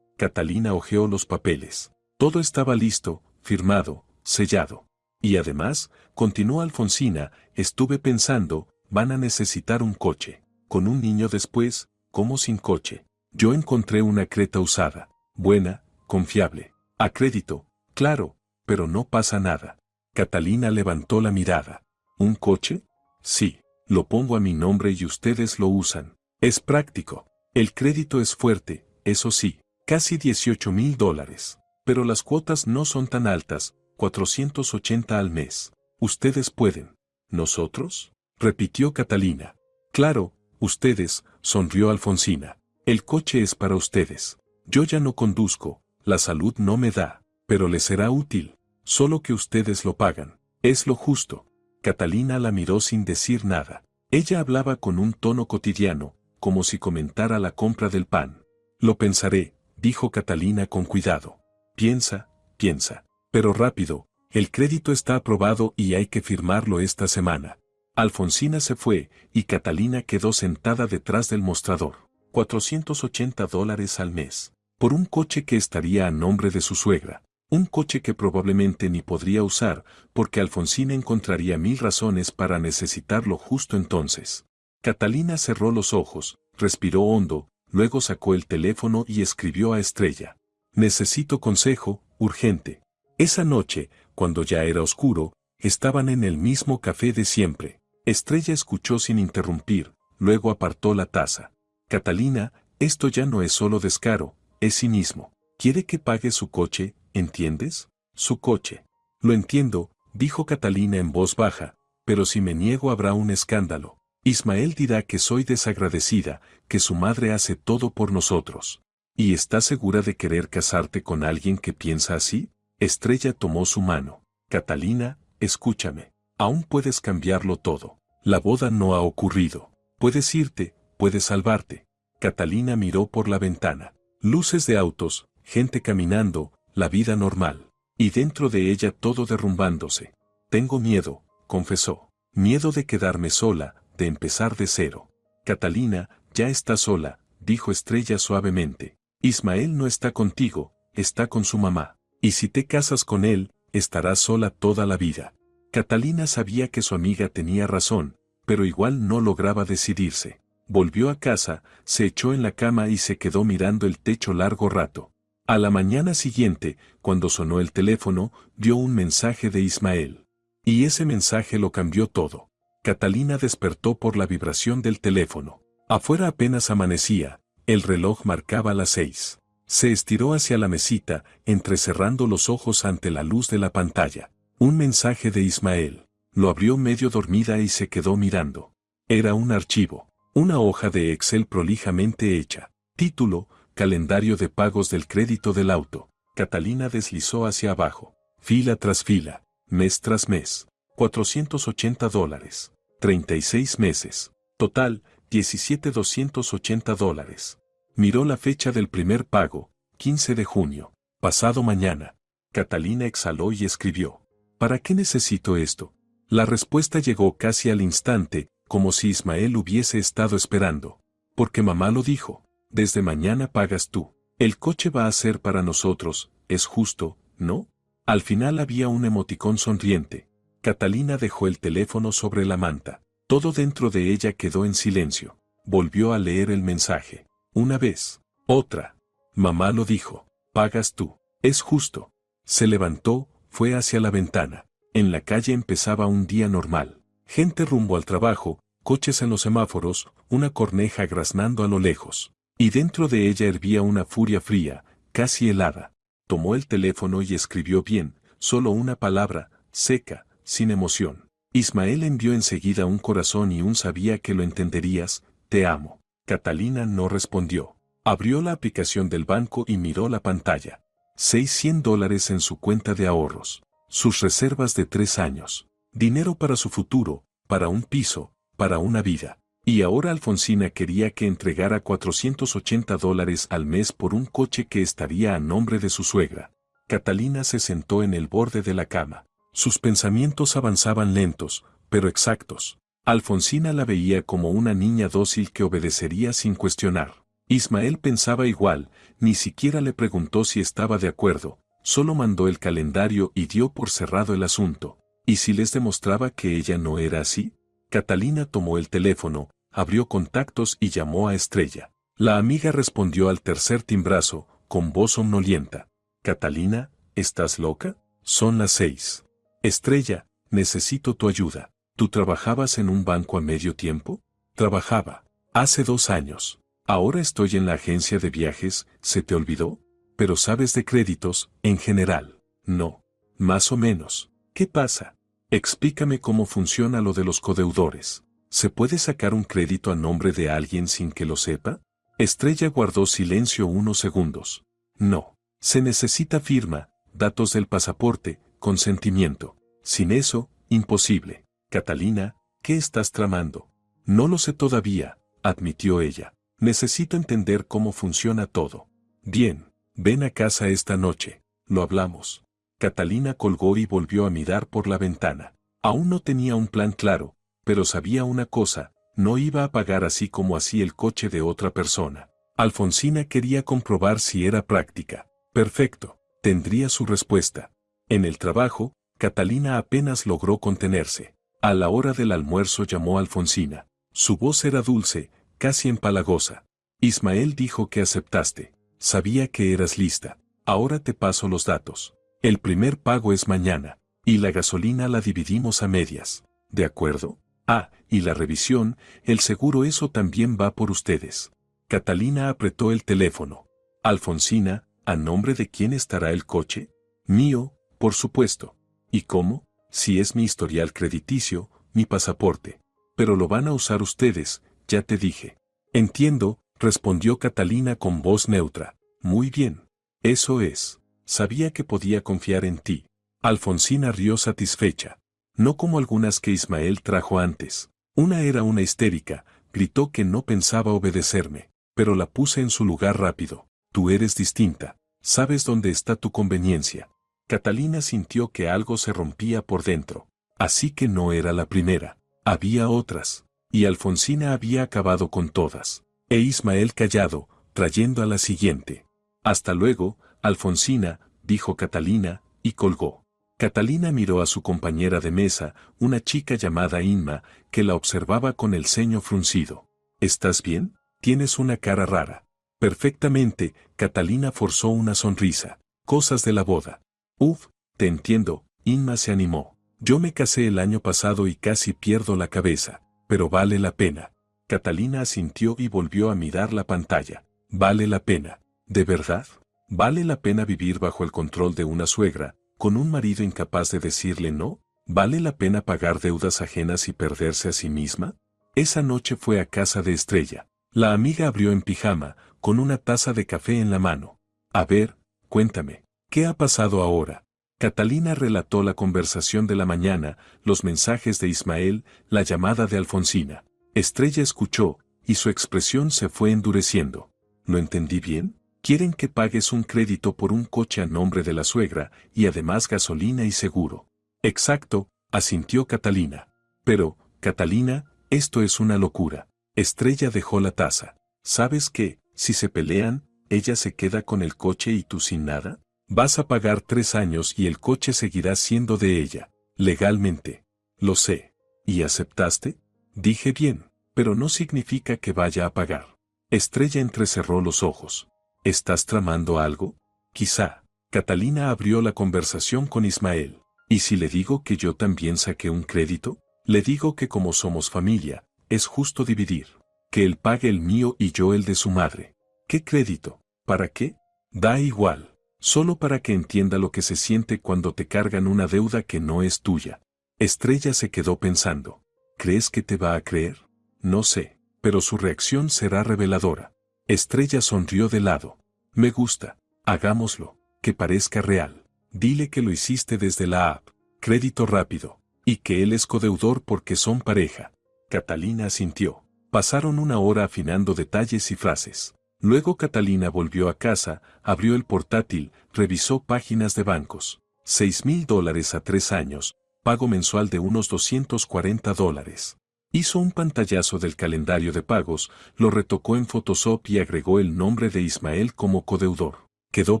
Catalina hojeó los papeles. Todo estaba listo, firmado, sellado. Y además, continuó Alfonsina, estuve pensando, van a necesitar un coche. Con un niño después, ¿cómo sin coche? Yo encontré una Creta usada, buena, confiable. A crédito, claro, pero no pasa nada. Catalina levantó la mirada. ¿Un coche? Sí, lo pongo a mi nombre y ustedes lo usan. Es práctico. El crédito es fuerte, eso sí, casi $18,000. Pero las cuotas no son tan altas, 480 al mes. Ustedes pueden. ¿Nosotros? Repitió Catalina. Claro, ustedes, sonrió Alfonsina. El coche es para ustedes. Yo ya no conduzco. La salud no me da, pero les será útil, solo que ustedes lo pagan. Es lo justo. Catalina la miró sin decir nada. Ella hablaba con un tono cotidiano, como si comentara la compra del pan. Lo pensaré, dijo Catalina con cuidado. Piensa, piensa. Pero rápido, el crédito está aprobado y hay que firmarlo esta semana. Alfonsina se fue, y Catalina quedó sentada detrás del mostrador. $480 al mes. Por un coche que estaría a nombre de su suegra, un coche que probablemente ni podría usar, porque Alfonsina encontraría 1000 razones para necesitarlo justo entonces. Catalina cerró los ojos, respiró hondo, luego sacó el teléfono y escribió a Estrella. Necesito consejo, urgente. Esa noche, cuando ya era oscuro, estaban en el mismo café de siempre. Estrella escuchó sin interrumpir, luego apartó la taza. Catalina, esto ya no es solo descaro, es cinismo. Quiere que pague su coche, ¿entiendes? Su coche. Lo entiendo, dijo Catalina en voz baja, pero si me niego habrá un escándalo. Ismael dirá que soy desagradecida, que su madre hace todo por nosotros. ¿Y estás segura de querer casarte con alguien que piensa así? Estrella tomó su mano. Catalina, escúchame. Aún puedes cambiarlo todo. La boda no ha ocurrido. Puedes irte, puedes salvarte. Catalina miró por la ventana. Luces de autos, gente caminando, la vida normal. Y dentro de ella todo derrumbándose. Tengo miedo, confesó. Miedo de quedarme sola, de empezar de cero. Catalina, ya está sola, dijo Estrella suavemente. Ismael no está contigo, está con su mamá. Y si te casas con él, estarás sola toda la vida. Catalina sabía que su amiga tenía razón, pero igual no lograba decidirse. Volvió a casa, se echó en la cama y se quedó mirando el techo largo rato. A la mañana siguiente, cuando sonó el teléfono, dio un mensaje de Ismael. Y ese mensaje lo cambió todo. Catalina despertó por la vibración del teléfono. Afuera apenas amanecía, el reloj marcaba las 6. Se estiró hacia la mesita, entrecerrando los ojos ante la luz de la pantalla. Un mensaje de Ismael. Lo abrió medio dormida y se quedó mirando. Era un archivo, una hoja de Excel prolijamente hecha. Título, calendario de pagos del crédito del auto. Catalina deslizó hacia abajo, fila tras fila, mes tras mes. $480. 36 meses. Total, $17,280. Miró la fecha del primer pago, 15 de junio. Pasado mañana. Catalina exhaló y escribió. ¿Para qué necesito esto? La respuesta llegó casi al instante, como si Ismael hubiese estado esperando. Porque mamá lo dijo. Desde mañana pagas tú. El coche va a ser para nosotros, es justo, ¿no? Al final había un emoticón sonriente. Catalina dejó el teléfono sobre la manta. Todo dentro de ella quedó en silencio. Volvió a leer el mensaje. Una vez. Otra. Mamá lo dijo. Pagas tú. Es justo. Se levantó, fue hacia la ventana. En la calle empezaba un día normal. Gente rumbo al trabajo, coches en los semáforos, una corneja graznando a lo lejos. Y dentro de ella hervía una furia fría, casi helada. Tomó el teléfono y escribió bien, solo una palabra, seca, sin emoción. Ismael envió enseguida un corazón y un sabía que lo entenderías, te amo. Catalina no respondió. Abrió la aplicación del banco y miró la pantalla. $600 en su cuenta de ahorros. Sus reservas de 3 años. Dinero para su futuro, para un piso, para una vida. Y ahora Alfonsina quería que entregara $480 al mes por un coche que estaría a nombre de su suegra. Catalina se sentó en el borde de la cama. Sus pensamientos avanzaban lentos, pero exactos. Alfonsina la veía como una niña dócil que obedecería sin cuestionar. Ismael pensaba igual, ni siquiera le preguntó si estaba de acuerdo, solo mandó el calendario y dio por cerrado el asunto. ¿Y si les demostraba que ella no era así? Catalina tomó el teléfono, abrió contactos y llamó a Estrella. La amiga respondió al tercer timbrazo, con voz somnolienta. Catalina, ¿estás loca? Son las 6. Estrella, necesito tu ayuda. ¿Tú trabajabas en un banco a medio tiempo? Trabajaba. Hace 2 años. Ahora estoy en la agencia de viajes, ¿se te olvidó? Pero sabes de créditos, en general. No. Más o menos. ¿Qué pasa? Explícame cómo funciona lo de los codeudores. ¿Se puede sacar un crédito a nombre de alguien sin que lo sepa? Estrella guardó silencio unos segundos. No. Se necesita firma, datos del pasaporte, consentimiento. Sin eso, imposible. Catalina, ¿qué estás tramando? No lo sé todavía, admitió ella. Necesito entender cómo funciona todo. Bien, ven a casa esta noche. Lo hablamos. Catalina colgó y volvió a mirar por la ventana. Aún no tenía un plan claro, pero sabía una cosa, no iba a pagar así como así el coche de otra persona. Alfonsina quería comprobar si era práctica. Perfecto, tendría su respuesta. En el trabajo, Catalina apenas logró contenerse. A la hora del almuerzo llamó a Alfonsina. Su voz era dulce, casi empalagosa. Ismael dijo que aceptaste. Sabía que eras lista. Ahora te paso los datos. El primer pago es mañana. Y la gasolina la dividimos a medias. ¿De acuerdo? Ah, y la revisión, el seguro, eso también va por ustedes. Catalina apretó el teléfono. Alfonsina, ¿a nombre de quién estará el coche? Mío, por supuesto. ¿Y cómo? Si es mi historial crediticio, mi pasaporte. Pero lo van a usar ustedes, ya te dije. Entiendo, respondió Catalina con voz neutra. Muy bien. Eso es. Sabía que podía confiar en ti. Alfonsina rió satisfecha. No como algunas que Ismael trajo antes. Una era una histérica, gritó que no pensaba obedecerme, pero la puse en su lugar rápido. Tú eres distinta, sabes dónde está tu conveniencia. Catalina sintió que algo se rompía por dentro. Así que no era la primera, había otras, y Alfonsina había acabado con todas. E Ismael callado, trayendo a la siguiente. Hasta luego, Alfonsina, dijo Catalina, y colgó. Catalina miró a su compañera de mesa, una chica llamada Inma, que la observaba con el ceño fruncido. ¿Estás bien? Tienes una cara rara. Perfectamente, Catalina forzó una sonrisa. Cosas de la boda. Uf, te entiendo, Inma se animó. Yo me casé el año pasado y casi pierdo la cabeza, pero vale la pena. Catalina asintió y volvió a mirar la pantalla. Vale la pena. ¿De verdad? ¿Vale la pena vivir bajo el control de una suegra, con un marido incapaz de decirle no? ¿Vale la pena pagar deudas ajenas y perderse a sí misma? Esa noche fue a casa de Estrella. La amiga abrió en pijama, con una taza de café en la mano. A ver, cuéntame, ¿qué ha pasado ahora? Catalina relató la conversación de la mañana, los mensajes de Ismael, la llamada de Alfonsina. Estrella escuchó, y su expresión se fue endureciendo. ¿Lo entendí bien? Quieren que pagues un crédito por un coche a nombre de la suegra, y además gasolina y seguro. Exacto, asintió Catalina. Pero, Catalina, esto es una locura. Estrella dejó la taza. ¿Sabes qué? Si se pelean, ella se queda con el coche y tú sin nada. Vas a pagar 3 años y el coche seguirá siendo de ella, legalmente. Lo sé. ¿Y aceptaste? Dije bien, pero no significa que vaya a pagar. Estrella entrecerró los ojos. ¿Estás tramando algo? Quizá. Catalina abrió la conversación con Ismael. ¿Y si le digo que yo también saqué un crédito? Le digo que como somos familia, es justo dividir. Que él pague el mío y yo el de su madre. ¿Qué crédito? ¿Para qué? Da igual. Solo para que entienda lo que se siente cuando te cargan una deuda que no es tuya. Estrella se quedó pensando. ¿Crees que te va a creer? No sé, pero su reacción será reveladora. Estrella sonrió de lado. Me gusta. Hagámoslo. Que parezca real. Dile que lo hiciste desde la app. Crédito rápido. Y que él es codeudor porque son pareja. Catalina asintió. Pasaron una hora afinando detalles y frases. Luego Catalina volvió a casa, abrió el portátil, revisó páginas de bancos. $6,000 a 3 años, pago mensual de unos $240. Hizo un pantallazo del calendario de pagos, lo retocó en Photoshop y agregó el nombre de Ismael como codeudor. Quedó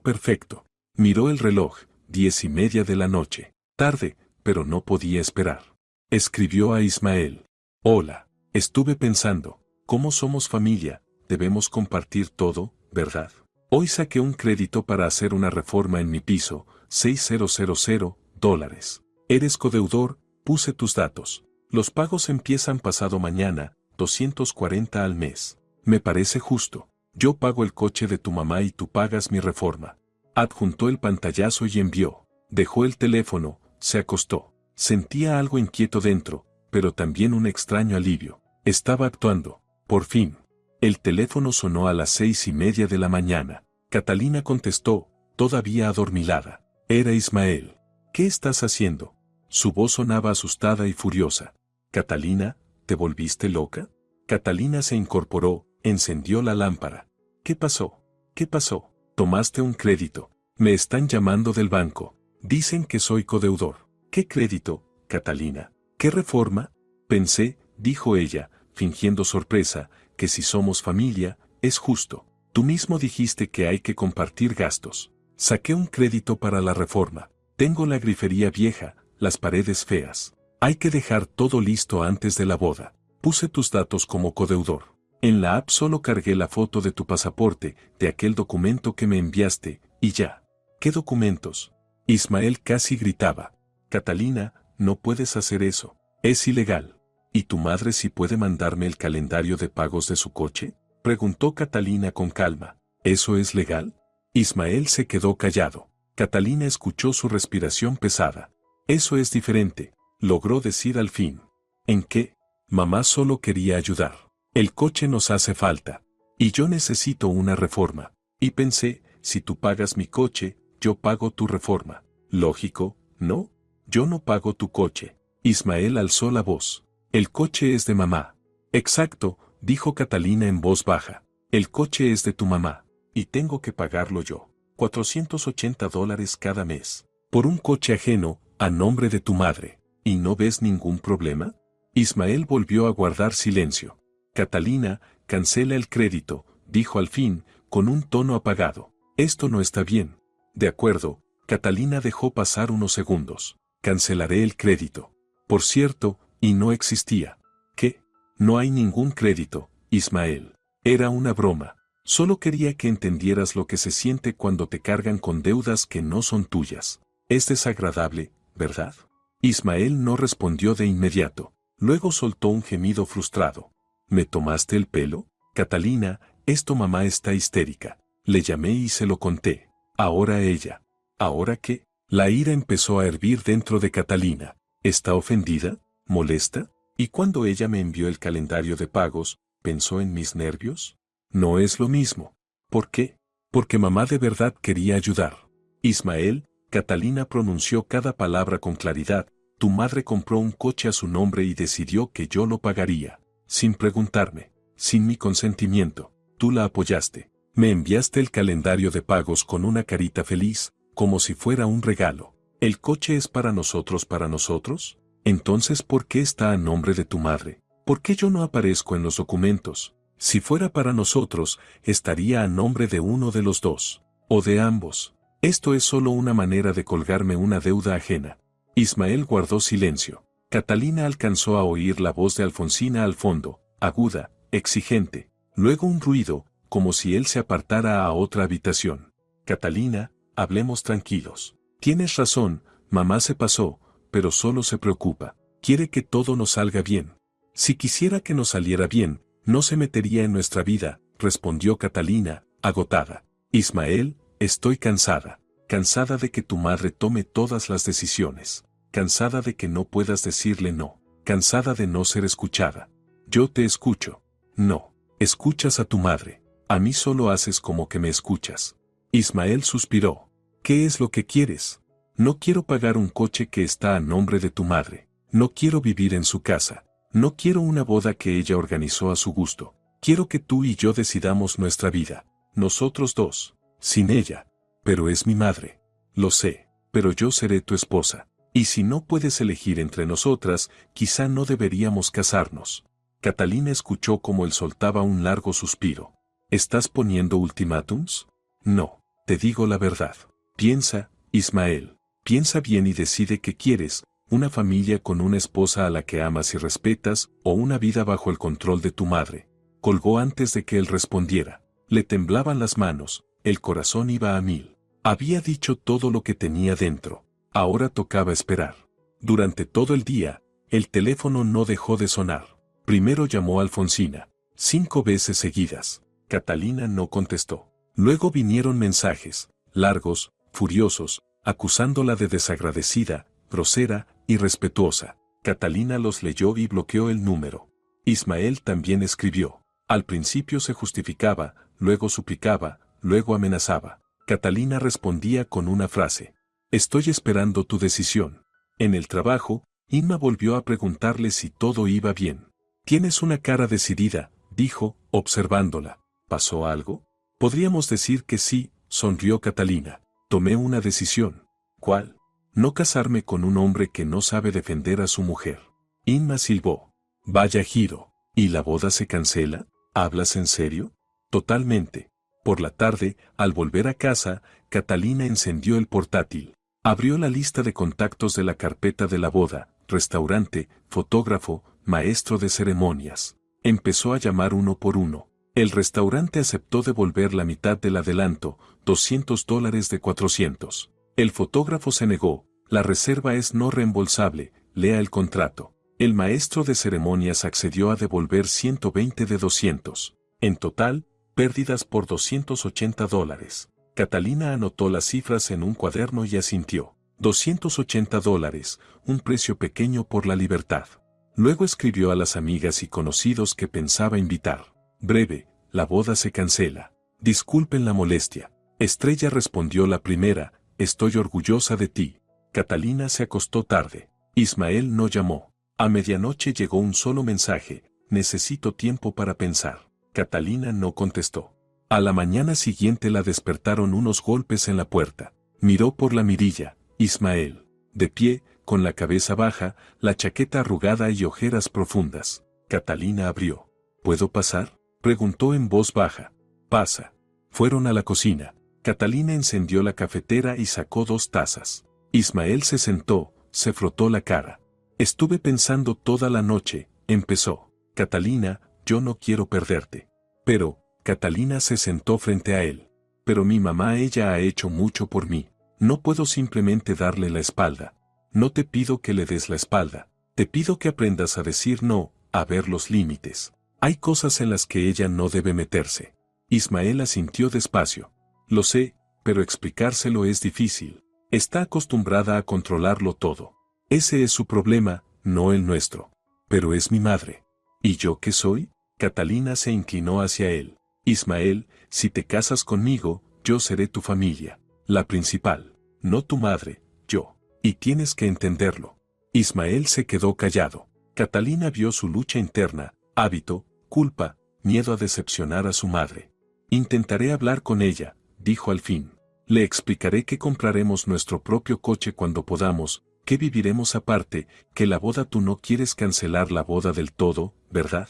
perfecto. Miró el reloj, 10:30 de la noche. Tarde, pero no podía esperar. Escribió a Ismael. Hola, estuve pensando, ¿cómo somos familia? Debemos compartir todo, ¿verdad? Hoy saqué un crédito para hacer una reforma en mi piso, $6,000. Eres codeudor, puse tus datos. Los pagos empiezan pasado mañana, 240 al mes. Me parece justo. Yo pago el coche de tu mamá y tú pagas mi reforma. Adjuntó el pantallazo y envió. Dejó el teléfono, se acostó. Sentía algo inquieto dentro, pero también un extraño alivio. Estaba actuando, por fin. El teléfono sonó a las 6:30 de la mañana. Catalina contestó, todavía adormilada. Era Ismael. ¿Qué estás haciendo? Su voz sonaba asustada y furiosa. Catalina, ¿te volviste loca? Catalina se incorporó, encendió la lámpara. ¿Qué pasó? ¿Qué pasó? Tomaste un crédito. Me están llamando del banco. Dicen que soy codeudor. ¿Qué crédito, Catalina? ¿Qué reforma? Pensé, dijo ella, fingiendo sorpresa, que si somos familia, es justo. Tú mismo dijiste que hay que compartir gastos. Saqué un crédito para la reforma. Tengo la grifería vieja, las paredes feas. Hay que dejar todo listo antes de la boda. Puse tus datos como codeudor. En la app solo cargué la foto de tu pasaporte, de aquel documento que me enviaste, y ya. ¿Qué documentos? Ismael casi gritaba. Catalina, no puedes hacer eso. Es ilegal. ¿Y tu madre sí puede mandarme el calendario de pagos de su coche? Preguntó Catalina con calma. ¿Eso es legal? Ismael se quedó callado. Catalina escuchó su respiración pesada. Eso es diferente, logró decir al fin. ¿En qué? Mamá solo quería ayudar. El coche nos hace falta. Y yo necesito una reforma. Y pensé, si tú pagas mi coche, yo pago tu reforma. Lógico, No, yo no pago tu coche. Ismael alzó la voz. El coche es de mamá. Exacto, dijo Catalina en voz baja. El coche es de tu mamá, y tengo que pagarlo yo. $480 cada mes. Por un coche ajeno, a nombre de tu madre. ¿Y no ves ningún problema? Ismael volvió a guardar silencio. Catalina, cancela el crédito, dijo al fin, con un tono apagado. Esto no está bien. De acuerdo, Catalina dejó pasar unos segundos. Cancelaré el crédito. Por cierto, y no existía. ¿Qué? No hay ningún crédito, Ismael. Era una broma. Solo quería que entendieras lo que se siente cuando te cargan con deudas que no son tuyas. Es desagradable, ¿verdad? Ismael no respondió de inmediato. Luego soltó un gemido frustrado. ¿Me tomaste el pelo? Catalina, esto mamá está histérica. Le llamé y se lo conté. Ahora ella. ¿Ahora qué? La ira empezó a hervir dentro de Catalina. ¿Está ofendida? ¿Molesta? ¿Y cuando ella me envió el calendario de pagos, pensó en mis nervios? No es lo mismo. ¿Por qué? Porque mamá de verdad quería ayudar. Ismael, Catalina pronunció cada palabra con claridad. Tu madre compró un coche a su nombre y decidió que yo lo pagaría. Sin preguntarme, sin mi consentimiento. Tú la apoyaste. Me enviaste el calendario de pagos con una carita feliz, como si fuera un regalo. ¿El coche es para nosotros para nosotros? Entonces, ¿por qué está a nombre de tu madre? ¿Por qué yo no aparezco en los documentos? Si fuera para nosotros, estaría a nombre de uno de los dos. O de ambos. Esto es solo una manera de colgarme una deuda ajena. Ismael guardó silencio. Catalina alcanzó a oír la voz de Alfonsina al fondo, aguda, exigente. Luego un ruido, como si él se apartara a otra habitación. Catalina, hablemos tranquilos. Tienes razón, mamá se pasó, pero solo se preocupa. Quiere que todo nos salga bien. Si quisiera que nos saliera bien, no se metería en nuestra vida, respondió Catalina, agotada. Ismael, estoy cansada. Cansada de que tu madre tome todas las decisiones. Cansada de que no puedas decirle no. Cansada de no ser escuchada. Yo te escucho. No. Escuchas a tu madre. A mí solo haces como que me escuchas. Ismael suspiró. ¿Qué es lo que quieres? No quiero pagar un coche que está a nombre de tu madre. No quiero vivir en su casa. No quiero una boda que ella organizó a su gusto. Quiero que tú y yo decidamos nuestra vida. Nosotros dos. Sin ella. Pero es mi madre. Lo sé. Pero yo seré tu esposa. Y si no puedes elegir entre nosotras, quizá no deberíamos casarnos. Catalina escuchó como él soltaba un largo suspiro. ¿Estás poniendo ultimátums? No. Te digo la verdad. Piensa, Ismael. Piensa bien y decide qué quieres, una familia con una esposa a la que amas y respetas, o una vida bajo el control de tu madre. Colgó antes de que él respondiera. Le temblaban las manos, el corazón iba a mil. Había dicho todo lo que tenía dentro. Ahora tocaba esperar. Durante todo el día, el teléfono no dejó de sonar. Primero llamó a Alfonsina, 5 veces seguidas. Catalina no contestó. Luego vinieron mensajes, largos, furiosos, acusándola de desagradecida, grosera, irrespetuosa. Catalina los leyó y bloqueó el número. Ismael también escribió. Al principio se justificaba, luego suplicaba, luego amenazaba. Catalina respondía con una frase. Estoy esperando tu decisión. En el trabajo, Inma volvió a preguntarle si todo iba bien. Tienes una cara decidida, dijo, observándola. ¿Pasó algo? Podríamos decir que sí, sonrió Catalina. Tomé una decisión. ¿Cuál? No casarme con un hombre que no sabe defender a su mujer. Inma silbó. Vaya giro. ¿Y la boda se cancela? ¿Hablas en serio? Totalmente. Por la tarde, al volver a casa, Catalina encendió el portátil. Abrió la lista de contactos de la carpeta de la boda, restaurante, fotógrafo, maestro de ceremonias. Empezó a llamar uno por uno. El restaurante aceptó devolver la mitad del adelanto, $200 de 400. El fotógrafo se negó, la reserva es no reembolsable, lea el contrato. El maestro de ceremonias accedió a devolver 120 de 200. En total, pérdidas por $280. Catalina anotó las cifras en un cuaderno y asintió. $280, un precio pequeño por la libertad. Luego escribió a las amigas y conocidos que pensaba invitar. Breve, la boda se cancela. Disculpen la molestia. Estrella respondió la primera, estoy orgullosa de ti. Catalina se acostó tarde. Ismael no llamó. A medianoche llegó un solo mensaje: necesito tiempo para pensar. Catalina no contestó. A la mañana siguiente la despertaron unos golpes en la puerta. Miró por la mirilla. Ismael, de pie, con la cabeza baja, la chaqueta arrugada y ojeras profundas. Catalina abrió. ¿Puedo pasar?, preguntó en voz baja. Pasa. Fueron a la cocina. Catalina encendió la cafetera y sacó 2 tazas. Ismael se sentó, se frotó la cara. Estuve pensando toda la noche, empezó. Catalina, yo no quiero perderte. Pero, Catalina se sentó frente a él. Pero mi mamá, ella ha hecho mucho por mí. No puedo simplemente darle la espalda. No te pido que le des la espalda. Te pido que aprendas a decir no, a ver los límites. Hay cosas en las que ella no debe meterse. Ismael asintió despacio. Lo sé, pero explicárselo es difícil. Está acostumbrada a controlarlo todo. Ese es su problema, no el nuestro. Pero es mi madre. ¿Y yo qué soy? Catalina se inclinó hacia él. Ismael, si te casas conmigo, yo seré tu familia. La principal. No tu madre, yo. Y tienes que entenderlo. Ismael se quedó callado. Catalina vio su lucha interna, hábito, culpa, miedo a decepcionar a su madre. Intentaré hablar con ella, dijo al fin. Le explicaré que compraremos nuestro propio coche cuando podamos, que viviremos aparte, que la boda tú no quieres cancelar la boda del todo, ¿verdad?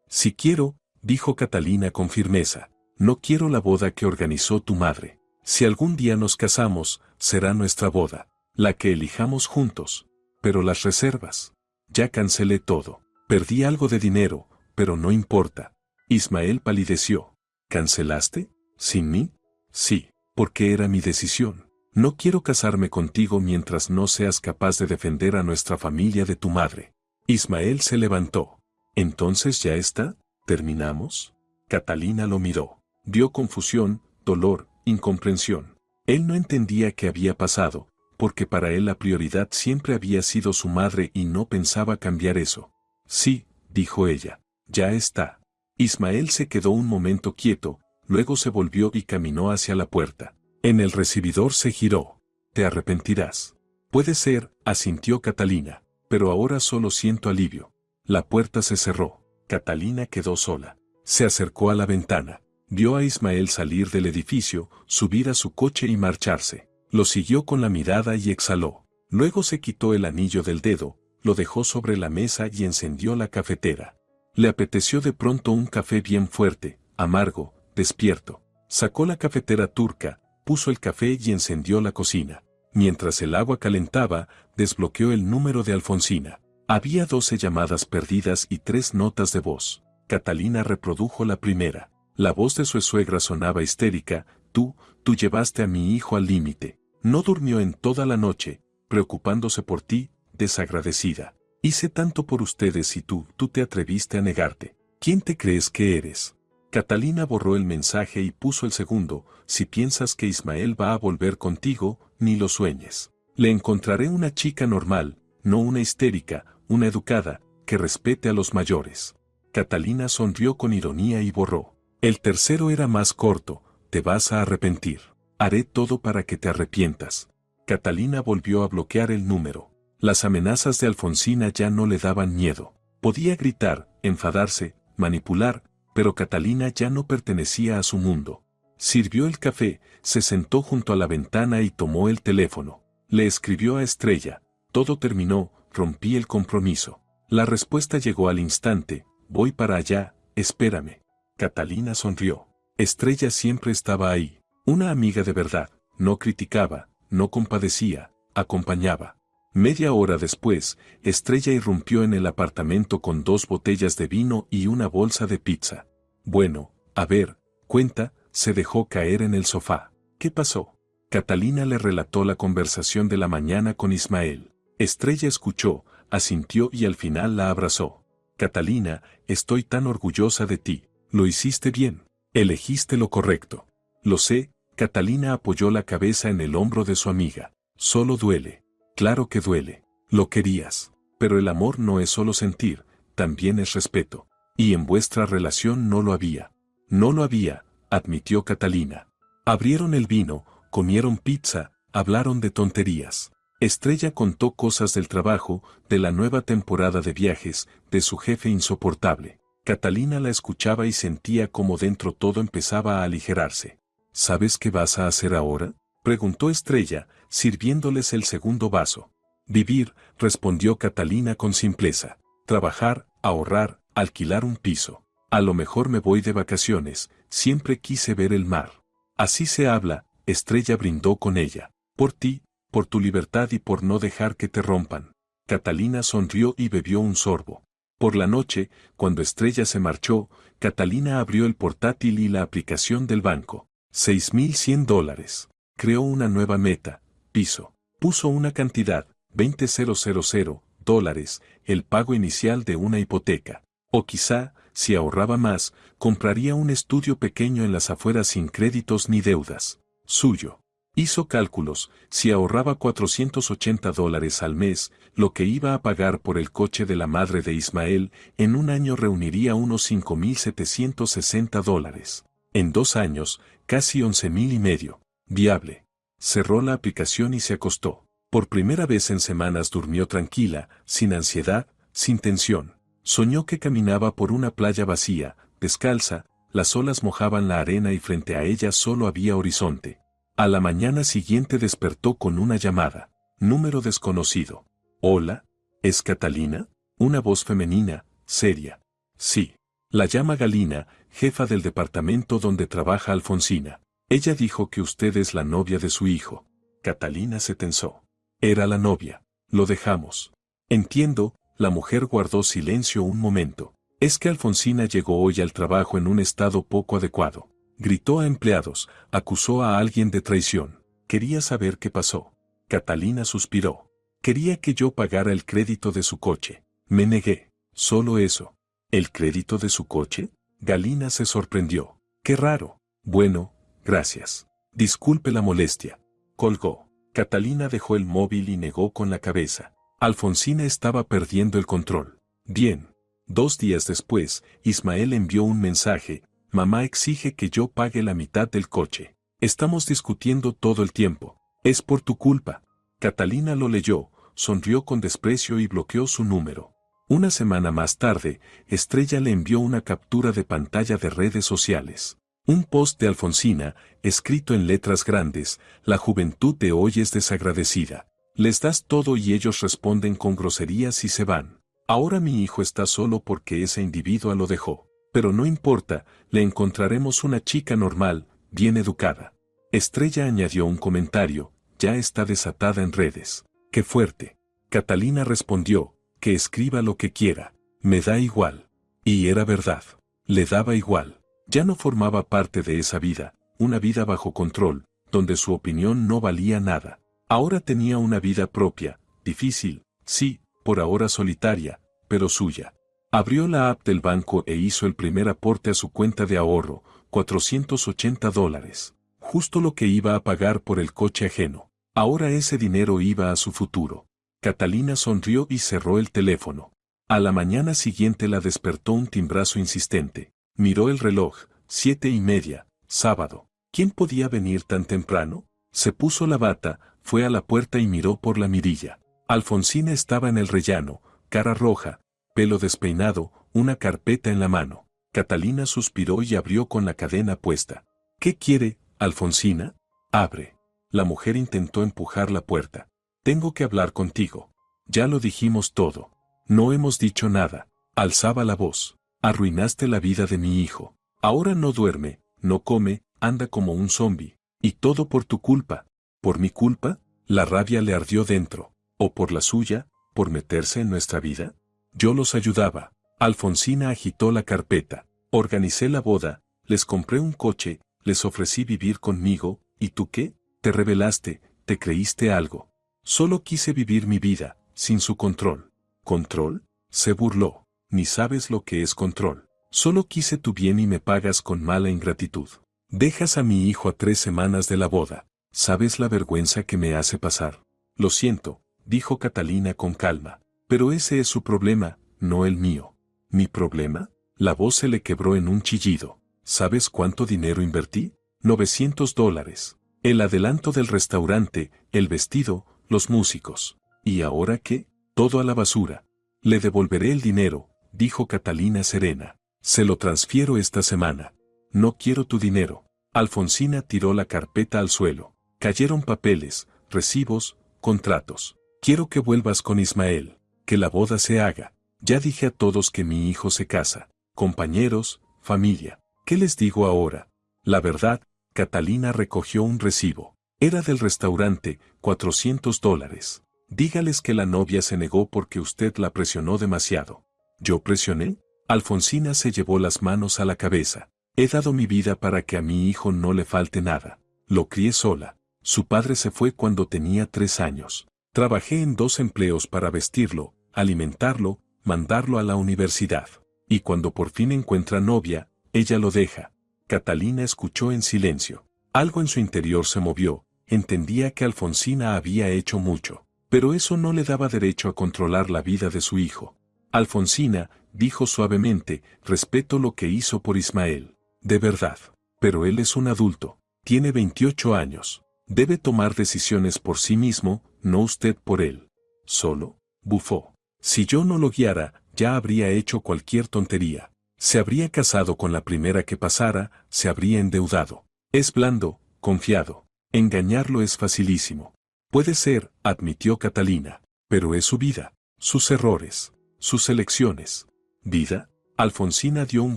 Si quiero, dijo Catalina con firmeza. No quiero la boda que organizó tu madre. Si algún día nos casamos, será nuestra boda, la que elijamos juntos. Pero las reservas. Ya cancelé todo. Perdí algo de dinero, pero no importa. Ismael palideció. ¿Cancelaste? ¿Sin mí? Sí, porque era mi decisión. No quiero casarme contigo mientras no seas capaz de defender a nuestra familia de tu madre. Ismael se levantó. ¿Entonces ya está? ¿Terminamos? Catalina lo miró. Vio confusión, dolor, incomprensión. Él no entendía qué había pasado, porque para él la prioridad siempre había sido su madre y no pensaba cambiar eso. Sí, dijo ella, ya está. Ismael se quedó un momento quieto, luego se volvió y caminó hacia la puerta. En el recibidor se giró. Te arrepentirás. Puede ser, asintió Catalina, pero ahora solo siento alivio. La puerta se cerró. Catalina quedó sola. Se acercó a la ventana. Vio a Ismael salir del edificio, subir a su coche y marcharse. Lo siguió con la mirada y exhaló. Luego se quitó el anillo del dedo, lo dejó sobre la mesa y encendió la cafetera. Le apeteció de pronto un café bien fuerte, amargo, despierto. Sacó la cafetera turca, puso el café y encendió la cocina. Mientras el agua calentaba, desbloqueó el número de Alfonsina. Había 12 llamadas perdidas y 3 notas de voz. Catalina reprodujo la primera. La voz de su suegra sonaba histérica. Tú llevaste a mi hijo al límite. No durmió en toda la noche, preocupándose por ti, desagradecida. Hice tanto por ustedes y tú te atreviste a negarte. ¿Quién te crees que eres? Catalina borró el mensaje y puso el segundo. Si piensas que Ismael va a volver contigo, ni lo sueñes. Le encontraré una chica normal, no una histérica, una educada, que respete a los mayores. Catalina sonrió con ironía y borró. El tercero era más corto. Te vas a arrepentir. Haré todo para que te arrepientas. Catalina volvió a bloquear el número. Las amenazas de Alfonsina ya no le daban miedo. Podía gritar, enfadarse, manipular, pero Catalina ya no pertenecía a su mundo. Sirvió el café, se sentó junto a la ventana y tomó el teléfono. Le escribió a Estrella. Todo terminó, rompí el compromiso. La respuesta llegó al instante. Voy para allá, espérame. Catalina sonrió. Estrella siempre estaba ahí. Una amiga de verdad. No criticaba, no compadecía, acompañaba. Media hora después, Estrella irrumpió en el apartamento con 2 botellas de vino y una bolsa de pizza. Bueno, a ver, cuenta, se dejó caer en el sofá. ¿Qué pasó? Catalina le relató la conversación de la mañana con Ismael. Estrella escuchó, asintió y al final la abrazó. Catalina, estoy tan orgullosa de ti. Lo hiciste bien. Elegiste lo correcto. Lo sé. Catalina apoyó la cabeza en el hombro de su amiga. Solo duele. Claro que duele. Lo querías. Pero el amor no es solo sentir, también es respeto. Y en vuestra relación no lo había. No lo había, admitió Catalina. Abrieron el vino, comieron pizza, hablaron de tonterías. Estrella contó cosas del trabajo, de la nueva temporada de viajes, de su jefe insoportable. Catalina la escuchaba y sentía como dentro todo empezaba a aligerarse. ¿Sabes qué vas a hacer ahora?, preguntó Estrella, sirviéndoles el segundo vaso. Vivir, respondió Catalina con simpleza. Trabajar, ahorrar, alquilar un piso. A lo mejor me voy de vacaciones, siempre quise ver el mar. Así se habla, Estrella brindó con ella. Por ti, por tu libertad y por no dejar que te rompan. Catalina sonrió y bebió un sorbo. Por la noche, cuando Estrella se marchó, Catalina abrió el portátil y la aplicación del banco. $6,100. Creó una nueva meta, piso. Puso una cantidad, $20,000, el pago inicial de una hipoteca. O quizá, si ahorraba más, compraría un estudio pequeño en las afueras sin créditos ni deudas. Suyo. Hizo cálculos, si ahorraba $480 al mes, lo que iba a pagar por el coche de la madre de Ismael, en un año reuniría unos $5,760. En 2 años, casi 11,500. Viable. Cerró la aplicación y se acostó. Por primera vez en semanas durmió tranquila, sin ansiedad, sin tensión. Soñó que caminaba por una playa vacía, descalza, las olas mojaban la arena y frente a ella solo había horizonte. A la mañana siguiente despertó con una llamada. Número desconocido. Hola, ¿es Catalina? Una voz femenina, seria. Sí. La llama Galina, jefa del departamento donde trabaja Alfonsina. Ella dijo que usted es la novia de su hijo. Catalina se tensó. Era la novia. Lo dejamos. Entiendo, la mujer guardó silencio un momento. Es que Alfonsina llegó hoy al trabajo en un estado poco adecuado. Gritó a empleados, acusó a alguien de traición. Quería saber qué pasó. Catalina suspiró. Quería que yo pagara el crédito de su coche. Me negué. Solo eso. ¿El crédito de su coche? Galina se sorprendió. Qué raro. Bueno, gracias. Disculpe la molestia. Colgó. Catalina dejó el móvil y negó con la cabeza. Alfonsina estaba perdiendo el control. Bien. 2 días después, Ismael envió un mensaje. Mamá exige que yo pague la mitad del coche. Estamos discutiendo todo el tiempo. Es por tu culpa. Catalina lo leyó, sonrió con desprecio y bloqueó su número. Una semana más tarde, Estrella le envió una captura de pantalla de redes sociales. Un post de Alfonsina, escrito en letras grandes, la juventud de hoy es desagradecida. Les das todo y ellos responden con groserías y se van. Ahora mi hijo está solo porque ese individuo lo dejó. Pero no importa, le encontraremos una chica normal, bien educada. Estrella añadió un comentario, ya está desatada en redes. ¡Qué fuerte! Catalina respondió, que escriba lo que quiera, me da igual. Y era verdad, le daba igual. Ya no formaba parte de esa vida, una vida bajo control, donde su opinión no valía nada. Ahora tenía una vida propia, difícil, sí, por ahora solitaria, pero suya. Abrió la app del banco e hizo el primer aporte a su cuenta de ahorro, $480. Justo lo que iba a pagar por el coche ajeno. Ahora ese dinero iba a su futuro. Catalina sonrió y cerró el teléfono. A la mañana siguiente la despertó un timbrazo insistente. Miró el reloj, 7:30, sábado. ¿Quién podía venir tan temprano? Se puso la bata, fue a la puerta y miró por la mirilla. Alfonsina estaba en el rellano, cara roja, pelo despeinado, una carpeta en la mano. Catalina suspiró y abrió con la cadena puesta. ¿Qué quiere, Alfonsina? Abre. La mujer intentó empujar la puerta. Tengo que hablar contigo. Ya lo dijimos todo. No hemos dicho nada. Alzaba la voz. Arruinaste la vida de mi hijo. Ahora no duerme, no come, anda como un zombi. Y todo por tu culpa. ¿Por mi culpa? La rabia le ardió dentro. ¿O por la suya, por meterse en nuestra vida? Yo los ayudaba. Alfonsina agitó la carpeta. Organicé la boda, les compré un coche, les ofrecí vivir conmigo, ¿y tú qué? Te rebelaste, te creíste algo. Solo quise vivir mi vida, sin su control. ¿Control? Se burló. Ni sabes lo que es control. Solo quise tu bien y me pagas con mala ingratitud. Dejas a mi hijo a 3 semanas de la boda. ¿Sabes la vergüenza que me hace pasar? Lo siento, dijo Catalina con calma. Pero ese es su problema, no el mío. ¿Mi problema? La voz se le quebró en un chillido. ¿Sabes cuánto dinero invertí? $900. El adelanto del restaurante, el vestido, los músicos. ¿Y ahora qué? Todo a la basura. Le devolveré el dinero, dijo Catalina serena. Se lo transfiero esta semana. No quiero tu dinero. Alfonsina tiró la carpeta al suelo. Cayeron papeles, recibos, contratos. Quiero que vuelvas con Ismael, que la boda se haga. Ya dije a todos que mi hijo se casa. Compañeros, familia. ¿Qué les digo ahora? La verdad, Catalina recogió un recibo. Era del restaurante, $400. Dígales que la novia se negó porque usted la presionó demasiado. ¿Yo presioné? Alfonsina se llevó las manos a la cabeza. He dado mi vida para que a mi hijo no le falte nada. Lo crié sola. Su padre se fue cuando tenía 3 años. Trabajé en 2 empleos para vestirlo, alimentarlo, mandarlo a la universidad. Y cuando por fin encuentra novia, ella lo deja. Catalina escuchó en silencio. Algo en su interior se movió. Entendía que Alfonsina había hecho mucho. Pero eso no le daba derecho a controlar la vida de su hijo. Alfonsina, dijo suavemente, respeto lo que hizo por Ismael. De verdad. Pero él es un adulto. Tiene 28 años. Debe tomar decisiones por sí mismo, no usted por él. Solo, bufó. Si yo no lo guiara, ya habría hecho cualquier tontería. Se habría casado con la primera que pasara, se habría endeudado. Es blando, confiado. Engañarlo es facilísimo. Puede ser, admitió Catalina, pero es su vida, sus errores, sus elecciones. ¿Vida? Alfonsina dio un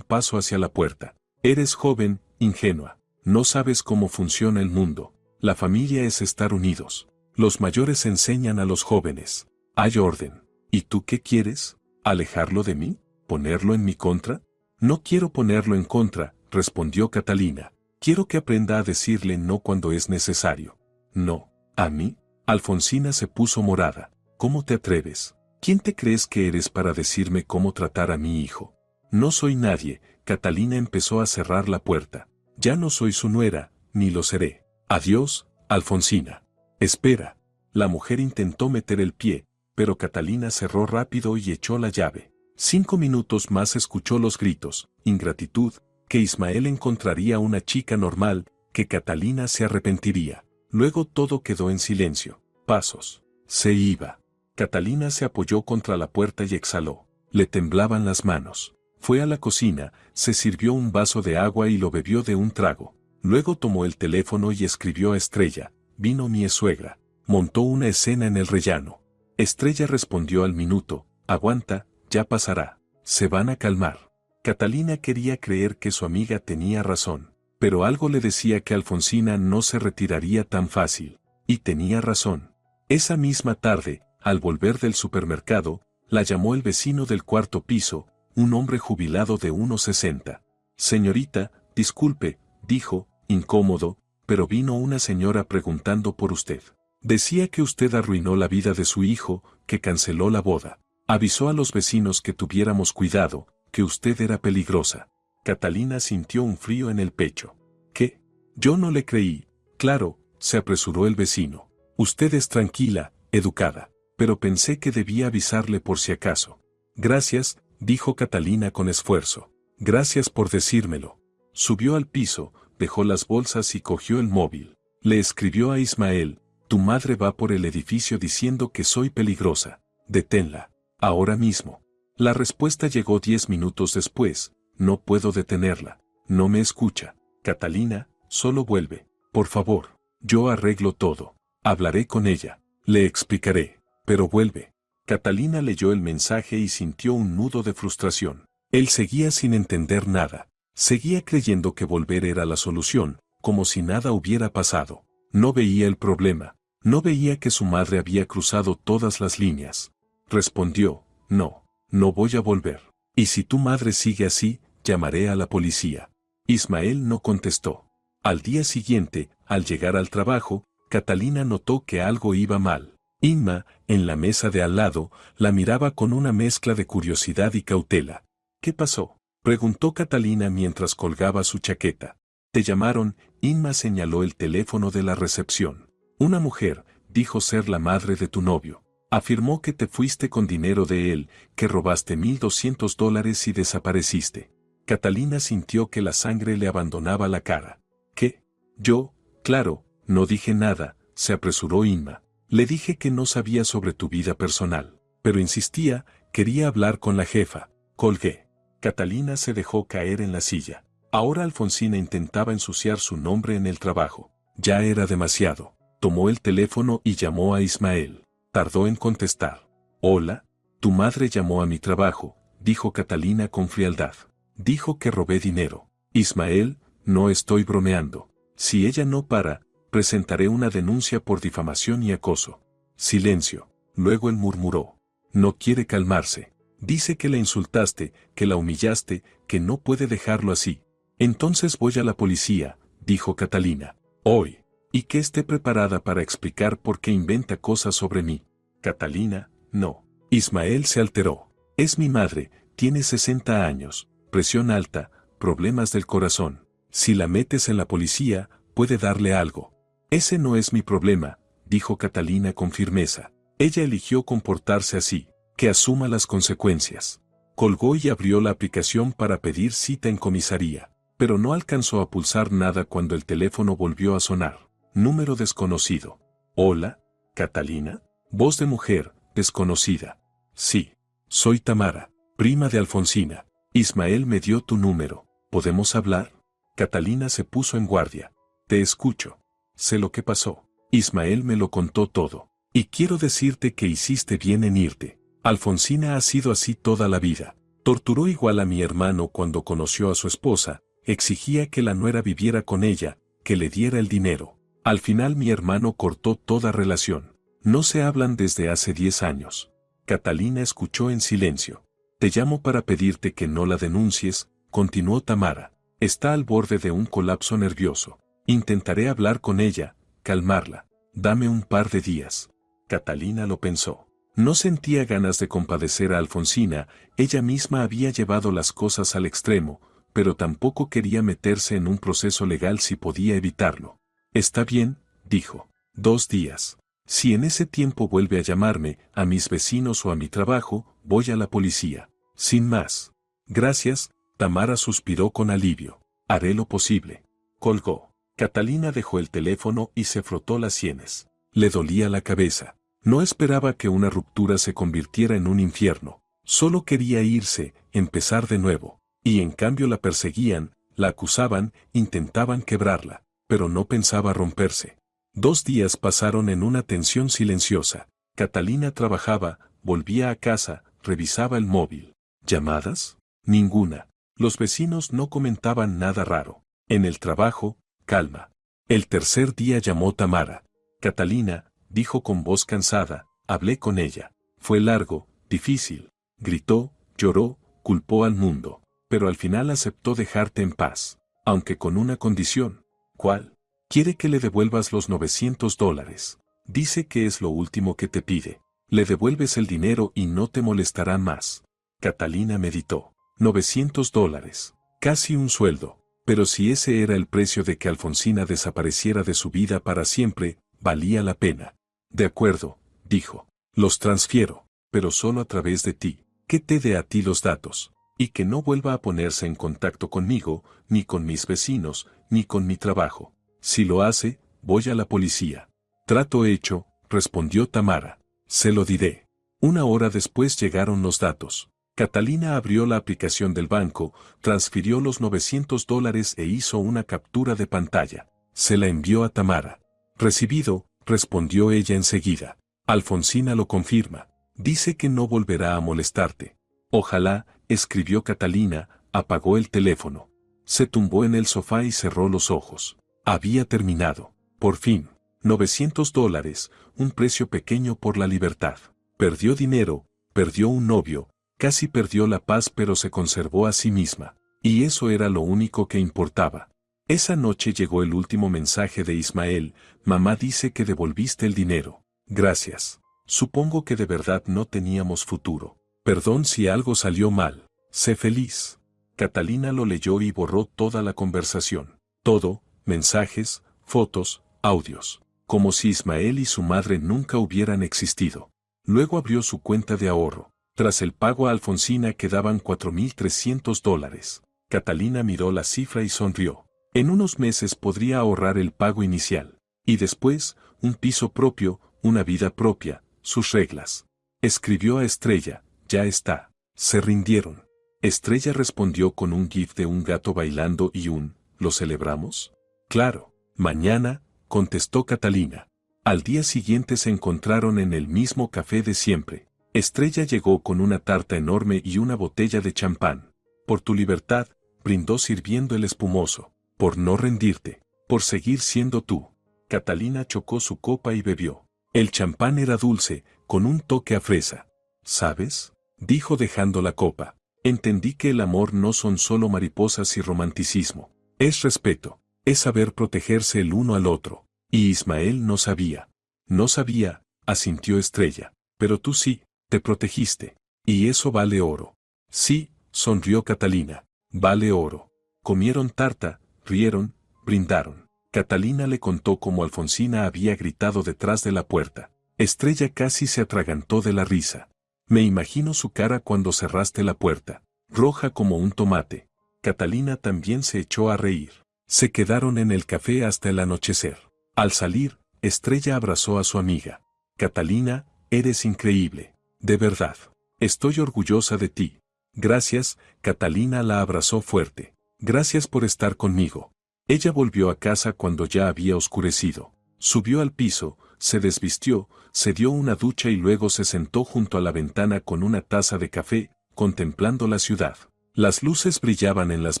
paso hacia la puerta. Eres joven, ingenua. No sabes cómo funciona el mundo. La familia es estar unidos. Los mayores enseñan a los jóvenes. Hay orden. ¿Y tú qué quieres? ¿Alejarlo de mí? ¿Ponerlo en mi contra? No quiero ponerlo en contra, respondió Catalina. Quiero que aprenda a decirle no cuando es necesario. No. ¿A mí? Alfonsina se puso morada. ¿Cómo te atreves? ¿Quién te crees que eres para decirme cómo tratar a mi hijo? No soy nadie. Catalina empezó a cerrar la puerta. Ya no soy su nuera, ni lo seré. Adiós, Alfonsina. Espera. La mujer intentó meter el pie, pero Catalina cerró rápido y echó la llave. 5 minutos más escuchó los gritos, ingratitud, que Ismael encontraría una chica normal, que Catalina se arrepentiría. Luego todo quedó en silencio. Pasos. Se iba. Catalina se apoyó contra la puerta y exhaló. Le temblaban las manos. Fue a la cocina, se sirvió un vaso de agua y lo bebió de un trago. Luego tomó el teléfono y escribió a Estrella. Vino mi suegra. Montó una escena en el rellano. Estrella respondió al minuto. Aguanta, ya pasará. Se van a calmar. Catalina quería creer que su amiga tenía razón. Pero algo le decía que Alfonsina no se retiraría tan fácil. Y tenía razón. Esa misma tarde, al volver del supermercado, la llamó el vecino del 4º piso, un hombre jubilado de 1,60. Señorita, disculpe, dijo, incómodo, pero vino una señora preguntando por usted. Decía que usted arruinó la vida de su hijo, que canceló la boda. Avisó a los vecinos que tuviéramos cuidado, que usted era peligrosa. Catalina sintió un frío en el pecho. ¿Qué? Yo no le creí. Claro, se apresuró el vecino. Usted es tranquila, educada, pero pensé que debía avisarle por si acaso. Gracias, dijo Catalina con esfuerzo. Gracias por decírmelo. Subió al piso, dejó las bolsas y cogió el móvil. Le escribió a Ismael, tu madre va por el edificio diciendo que soy peligrosa. Deténla. Ahora mismo. La respuesta llegó 10 minutos después. No puedo detenerla. No me escucha. Catalina, solo vuelve. Por favor. Yo arreglo todo. Hablaré con ella. Le explicaré. Pero vuelve. Catalina leyó el mensaje y sintió un nudo de frustración. Él seguía sin entender nada. Seguía creyendo que volver era la solución, como si nada hubiera pasado. No veía el problema. No veía que su madre había cruzado todas las líneas. Respondió, no, no voy a volver. Y si tu madre sigue así, llamaré a la policía. Ismael no contestó. Al día siguiente, al llegar al trabajo, Catalina notó que algo iba mal. Inma, en la mesa de al lado, la miraba con una mezcla de curiosidad y cautela. ¿Qué pasó? Preguntó Catalina mientras colgaba su chaqueta. Te llamaron, Inma señaló el teléfono de la recepción. Una mujer, dijo ser la madre de tu novio. Afirmó que te fuiste con dinero de él, que robaste $1,200 y desapareciste. Catalina sintió que la sangre le abandonaba la cara. ¿Qué? Yo, claro, no dije nada, se apresuró Inma. Le dije que no sabía sobre tu vida personal, pero insistía, quería hablar con la jefa. Colgué. Catalina se dejó caer en la silla. Ahora Alfonsina intentaba ensuciar su nombre en el trabajo. Ya era demasiado. Tomó el teléfono y llamó a Ismael. Tardó en contestar. Hola, tu madre llamó a mi trabajo, dijo Catalina con frialdad. Dijo que robé dinero. Ismael, no estoy bromeando. Si ella no para, presentaré una denuncia por difamación y acoso. Silencio. Luego él murmuró. No quiere calmarse. Dice que la insultaste, que la humillaste, que no puede dejarlo así. Entonces voy a la policía, dijo Catalina. Hoy. Y que esté preparada para explicar por qué inventa cosas sobre mí. Catalina, no. Ismael se alteró. Es mi madre, tiene 60 años, presión alta, problemas del corazón. Si la metes en la policía, puede darle algo. Ese no es mi problema, dijo Catalina con firmeza. Ella eligió comportarse así, que asuma las consecuencias. Colgó y abrió la aplicación para pedir cita en comisaría, pero no alcanzó a pulsar nada cuando el teléfono volvió a sonar. Número desconocido. Hola, Catalina. Voz de mujer, desconocida. Sí, soy Tamara, prima de Alfonsina. Ismael me dio tu número. ¿Podemos hablar? Catalina se puso en guardia. Te escucho. Sé lo que pasó. Ismael me lo contó todo. Y quiero decirte que hiciste bien en irte. Alfonsina ha sido así toda la vida. Torturó igual a mi hermano cuando conoció a su esposa, exigía que la nuera viviera con ella, que le diera el dinero. Al final mi hermano cortó toda relación. No se hablan desde hace 10 años. Catalina escuchó en silencio. Te llamo para pedirte que no la denuncies, continuó Tamara. Está al borde de un colapso nervioso. Intentaré hablar con ella, calmarla. Dame un par de días. Catalina lo pensó. No sentía ganas de compadecer a Alfonsina, ella misma había llevado las cosas al extremo, pero tampoco quería meterse en un proceso legal si podía evitarlo. Está bien, dijo. 2 días. Si en ese tiempo vuelve a llamarme, a mis vecinos o a mi trabajo, voy a la policía. Sin más. Gracias, Tamara suspiró con alivio. Haré lo posible. Colgó. Catalina dejó el teléfono y se frotó las sienes. Le dolía la cabeza. No esperaba que una ruptura se convirtiera en un infierno. Solo quería irse, empezar de nuevo. Y en cambio la perseguían, la acusaban, intentaban quebrarla. Pero no pensaba romperse. 2 días pasaron en una tensión silenciosa. Catalina trabajaba, volvía a casa, revisaba el móvil. ¿Llamadas? Ninguna. Los vecinos no comentaban nada raro. En el trabajo, calma. El tercer día llamó Tamara. Catalina, dijo con voz cansada, hablé con ella. Fue largo, difícil. Gritó, lloró, culpó al mundo. Pero al final aceptó dejarte en paz. Aunque con una condición. ¿Cuál? Quiere que le devuelvas los $900. Dice que es lo último que te pide. Le devuelves el dinero y no te molestará más. Catalina meditó. $900. Casi un sueldo. Pero si ese era el precio de que Alfonsina desapareciera de su vida para siempre, valía la pena. De acuerdo, dijo. Los transfiero, pero solo a través de ti. Que te dé a ti los datos. Y que no vuelva a ponerse en contacto conmigo, ni con mis vecinos, ni con mi trabajo. Si lo hace, voy a la policía. Trato hecho, respondió Tamara. Se lo diré. 1 hora después llegaron los datos. Catalina abrió la aplicación del banco, transfirió los $900 e hizo una captura de pantalla. Se la envió a Tamara. Recibido, respondió ella enseguida. Alfonsina lo confirma. Dice que no volverá a molestarte. Ojalá, escribió Catalina, apagó el teléfono. Se tumbó en el sofá y cerró los ojos. Había terminado. Por fin. $900, un precio pequeño por la libertad. Perdió dinero, perdió un novio, casi perdió la paz pero se conservó a sí misma. Y eso era lo único que importaba. Esa noche llegó el último mensaje de Ismael, mamá dice que devolviste el dinero. Gracias. Supongo que de verdad no teníamos futuro. Perdón si algo salió mal. Sé feliz. Catalina lo leyó y borró toda la conversación. Todo, mensajes, fotos, audios. Como si Ismael y su madre nunca hubieran existido. Luego abrió su cuenta de ahorro. Tras el pago a Alfonsina quedaban $4,300. Catalina miró la cifra y sonrió. En unos meses podría ahorrar el pago inicial. Y después, un piso propio, una vida propia, sus reglas. Escribió a Estrella, ya está. Se rindieron. Estrella respondió con un gif de un gato bailando y ¿lo celebramos? Claro. Mañana, contestó Catalina. Al día siguiente se encontraron en el mismo café de siempre. Estrella llegó con una tarta enorme y una botella de champán. Por tu libertad, brindó sirviendo el espumoso. Por no rendirte. Por seguir siendo tú. Catalina chocó su copa y bebió. El champán era dulce, con un toque a fresa. ¿Sabes? Dijo dejando la copa. Entendí que el amor no son solo mariposas y romanticismo. Es respeto. Es saber protegerse el uno al otro. Y Ismael no sabía. No sabía, asintió Estrella. Pero tú sí, te protegiste. Y eso vale oro. Sí, sonrió Catalina. Vale oro. Comieron tarta, rieron, brindaron. Catalina le contó cómo Alfonsina había gritado detrás de la puerta. Estrella casi se atragantó de la risa. Me imagino su cara cuando cerraste la puerta, roja como un tomate. Catalina también se echó a reír. Se quedaron en el café hasta el anochecer. Al salir, Estrella abrazó a su amiga. Catalina, eres increíble. De verdad. Estoy orgullosa de ti. Gracias, Catalina la abrazó fuerte. Gracias por estar conmigo. Ella volvió a casa cuando ya había oscurecido. Subió al piso, se desvistió, se dio una ducha y luego se sentó junto a la ventana con una taza de café, contemplando la ciudad. Las luces brillaban en las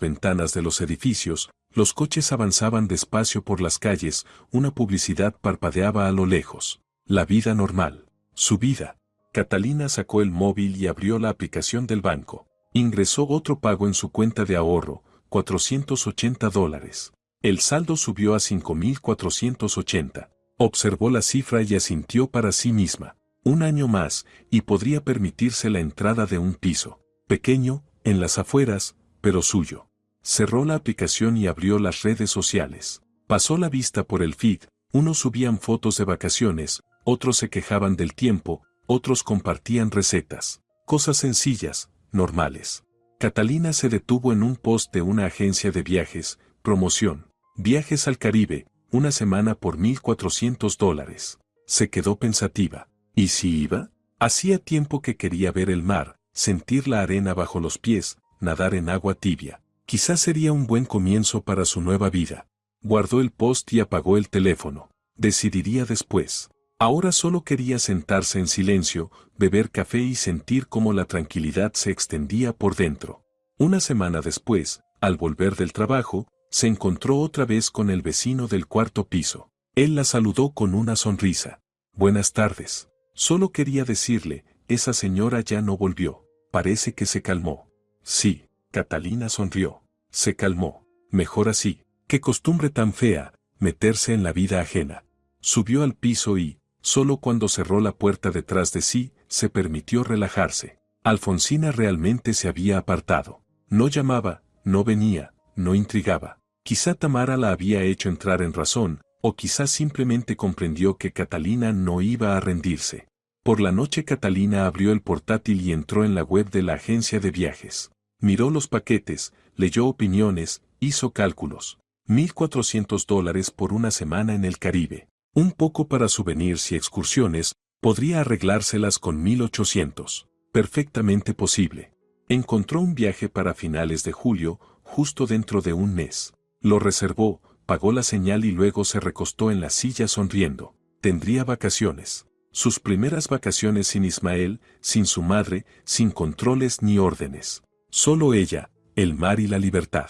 ventanas de los edificios, los coches avanzaban despacio por las calles, una publicidad parpadeaba a lo lejos. La vida normal. Su vida. Catalina sacó el móvil y abrió la aplicación del banco. Ingresó otro pago en su cuenta de ahorro, $480. El saldo subió a 5.480. Observó la cifra y asintió para sí misma. Un año más, y podría permitirse la entrada de un piso. Pequeño, en las afueras, pero suyo. Cerró la aplicación y abrió las redes sociales. Pasó la vista por el feed, unos subían fotos de vacaciones, otros se quejaban del tiempo, otros compartían recetas. Cosas sencillas, normales. Catalina se detuvo en un post de una agencia de viajes, promoción. Viajes al Caribe, una semana por $1.400. Se quedó pensativa. ¿Y si iba? Hacía tiempo que quería ver el mar, sentir la arena bajo los pies, nadar en agua tibia. Quizás sería un buen comienzo para su nueva vida. Guardó el post y apagó el teléfono. Decidiría después. Ahora solo quería sentarse en silencio, beber café y sentir cómo la tranquilidad se extendía por dentro. Una semana después, al volver del trabajo, se encontró otra vez con el vecino del cuarto piso. Él la saludó con una sonrisa. Buenas tardes. Solo quería decirle, esa señora ya no volvió. Parece que se calmó. Sí, Catalina sonrió. Se calmó. Mejor así. Qué costumbre tan fea, meterse en la vida ajena. Subió al piso y, solo cuando cerró la puerta detrás de sí, se permitió relajarse. Alfonsina realmente se había apartado. No llamaba, no venía, no intrigaba. Quizá Tamara la había hecho entrar en razón, o quizá simplemente comprendió que Catalina no iba a rendirse. Por la noche Catalina abrió el portátil y entró en la web de la agencia de viajes. Miró los paquetes, leyó opiniones, hizo cálculos. $1.400 por una semana en el Caribe. Un poco para souvenirs y excursiones, podría arreglárselas con 1.800. Perfectamente posible. Encontró un viaje para finales de julio, justo dentro de un mes. Lo reservó, pagó la señal y luego se recostó en la silla sonriendo. Tendría vacaciones. Sus primeras vacaciones sin Ismael, sin su madre, sin controles ni órdenes. Solo ella, el mar y la libertad.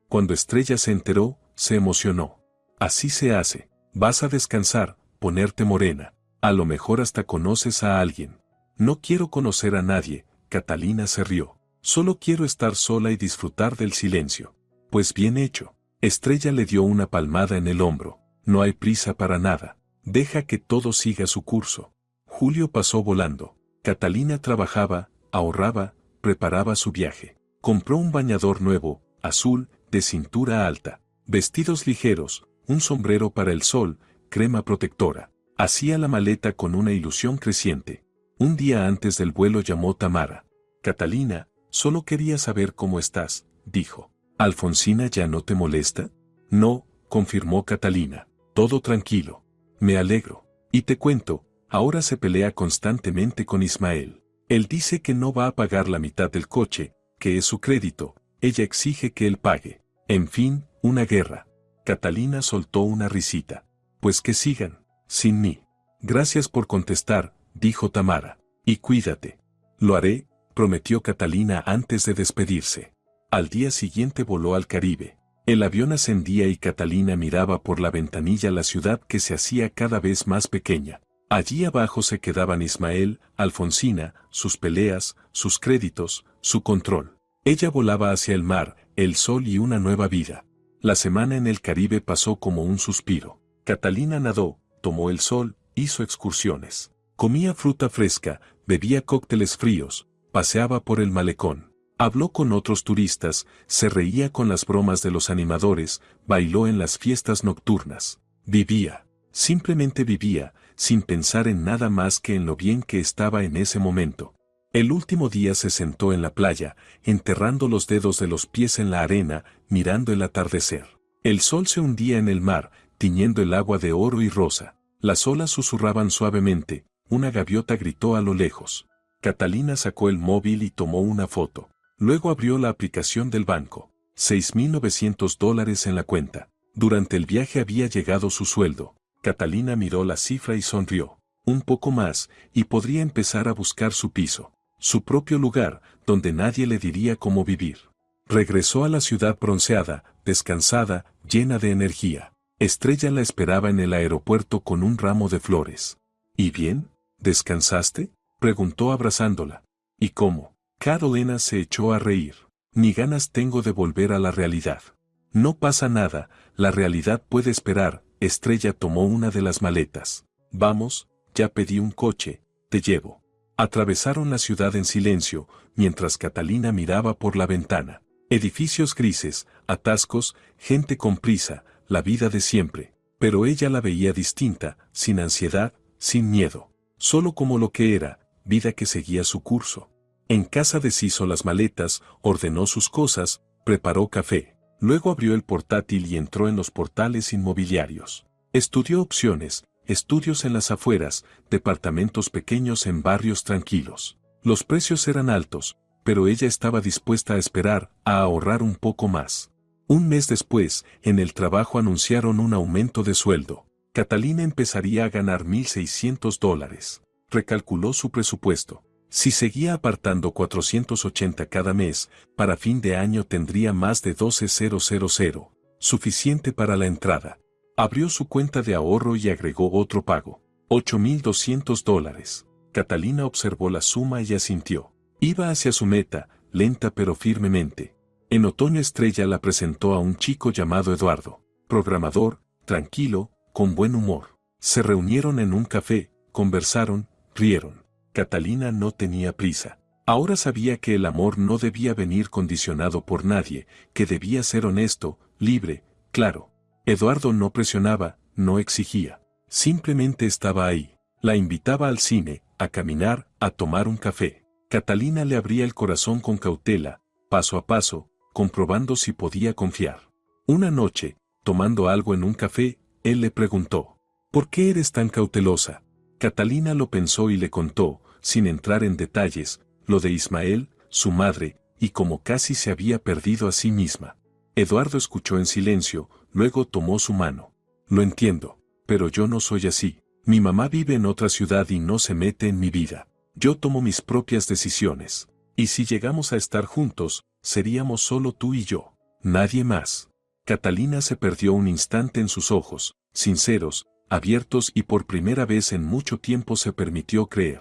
Cuando Estrella se enteró, se emocionó. Así se hace. Vas a descansar, ponerte morena. A lo mejor hasta conoces a alguien. No quiero conocer a nadie, Catalina se rió. Solo quiero estar sola y disfrutar del silencio. Pues bien hecho. Estrella le dio una palmada en el hombro. No hay prisa para nada. Deja que todo siga su curso. Julio pasó volando. Catalina trabajaba, ahorraba, preparaba su viaje. Compró un bañador nuevo, azul, de cintura alta. Vestidos ligeros, un sombrero para el sol, crema protectora. Hacía la maleta con una ilusión creciente. Un día antes del vuelo llamó Tamara. Catalina, solo quería saber cómo estás, dijo. ¿Alfonsina ya no te molesta? No, confirmó Catalina. Todo tranquilo. Me alegro. Y te cuento, Ahora se pelea constantemente con Ismael. Él dice que no va a pagar la mitad del coche, que es su crédito. Ella exige que él pague. En fin, una guerra. Catalina soltó una risita. Pues que sigan, sin mí. Gracias por contestar, dijo Tamara. Y cuídate. Lo haré, prometió Catalina antes de despedirse. Al día siguiente voló al Caribe. El avión ascendía y Catalina miraba por la ventanilla la ciudad que se hacía cada vez más pequeña. Allí abajo se quedaban Ismael, Alfonsina, sus peleas, sus créditos, su control. Ella volaba hacia el mar, el sol y una nueva vida. La semana en el Caribe pasó como un suspiro. Catalina nadó, tomó el sol, hizo excursiones. Comía fruta fresca, bebía cócteles fríos, paseaba por el malecón. Habló con otros turistas, se reía con las bromas de los animadores, bailó en las fiestas nocturnas. Vivía, simplemente vivía, sin pensar en nada más que en lo bien que estaba en ese momento. El último día se sentó en la playa, enterrando los dedos de los pies en la arena, mirando el atardecer. El sol se hundía en el mar, tiñendo el agua de oro y rosa. Las olas susurraban suavemente, una gaviota gritó a lo lejos. Catalina sacó el móvil y tomó una foto. Luego abrió la aplicación del banco. $6,900 en la cuenta. Durante el viaje había llegado su sueldo. Catalina miró la cifra y sonrió. Un poco más, y podría empezar a buscar su piso. Su propio lugar, donde nadie le diría cómo vivir. Regresó a la ciudad bronceada, descansada, llena de energía. Estrella la esperaba en el aeropuerto con un ramo de flores. ¿Y bien? ¿Descansaste?, preguntó abrazándola. ¿Y cómo? Carolina se echó a reír. Ni ganas tengo de volver a la realidad. No pasa nada, la realidad puede esperar. Estrella tomó una de las maletas. Vamos, ya pedí un coche, te llevo. Atravesaron la ciudad en silencio, mientras Catalina miraba por la ventana. Edificios grises, atascos, gente con prisa, la vida de siempre. Pero ella la veía distinta, sin ansiedad, sin miedo. Solo como lo que era, vida que seguía su curso. En casa deshizo las maletas, ordenó sus cosas, preparó café. Luego abrió el portátil y entró en los portales inmobiliarios. Estudió opciones, estudios en las afueras, departamentos pequeños en barrios tranquilos. Los precios eran altos, pero ella estaba dispuesta a esperar, a ahorrar un poco más. Un mes después, en el trabajo anunciaron un aumento de sueldo. Catalina empezaría a ganar $1,600. Recalculó su presupuesto. Si seguía apartando 480 cada mes, para fin de año tendría más de 12,000, suficiente para la entrada. Abrió su cuenta de ahorro y agregó otro pago, $8,200. Catalina observó la suma y asintió. Iba hacia su meta, lenta pero firmemente. En otoño Estrella la presentó a un chico llamado Eduardo, programador, tranquilo, con buen humor. Se reunieron en un café, conversaron, rieron. Catalina no tenía prisa. Ahora sabía que el amor no debía venir condicionado por nadie, que debía ser honesto, libre, claro. Eduardo no presionaba, no exigía. Simplemente estaba ahí. La invitaba al cine, a caminar, a tomar un café. Catalina le abría el corazón con cautela, paso a paso, comprobando si podía confiar. Una noche, tomando algo en un café, él le preguntó: ¿por qué eres tan cautelosa? Catalina lo pensó y le contó, sin entrar en detalles, lo de Ismael, su madre, y cómo casi se había perdido a sí misma. Eduardo escuchó en silencio, luego tomó su mano. Lo entiendo, pero yo no soy así. Mi mamá vive en otra ciudad y no se mete en mi vida. Yo tomo mis propias decisiones. Y si llegamos a estar juntos, seríamos solo tú y yo. Nadie más. Catalina se perdió un instante en sus ojos, sinceros, abiertos, y por primera vez en mucho tiempo se permitió creer.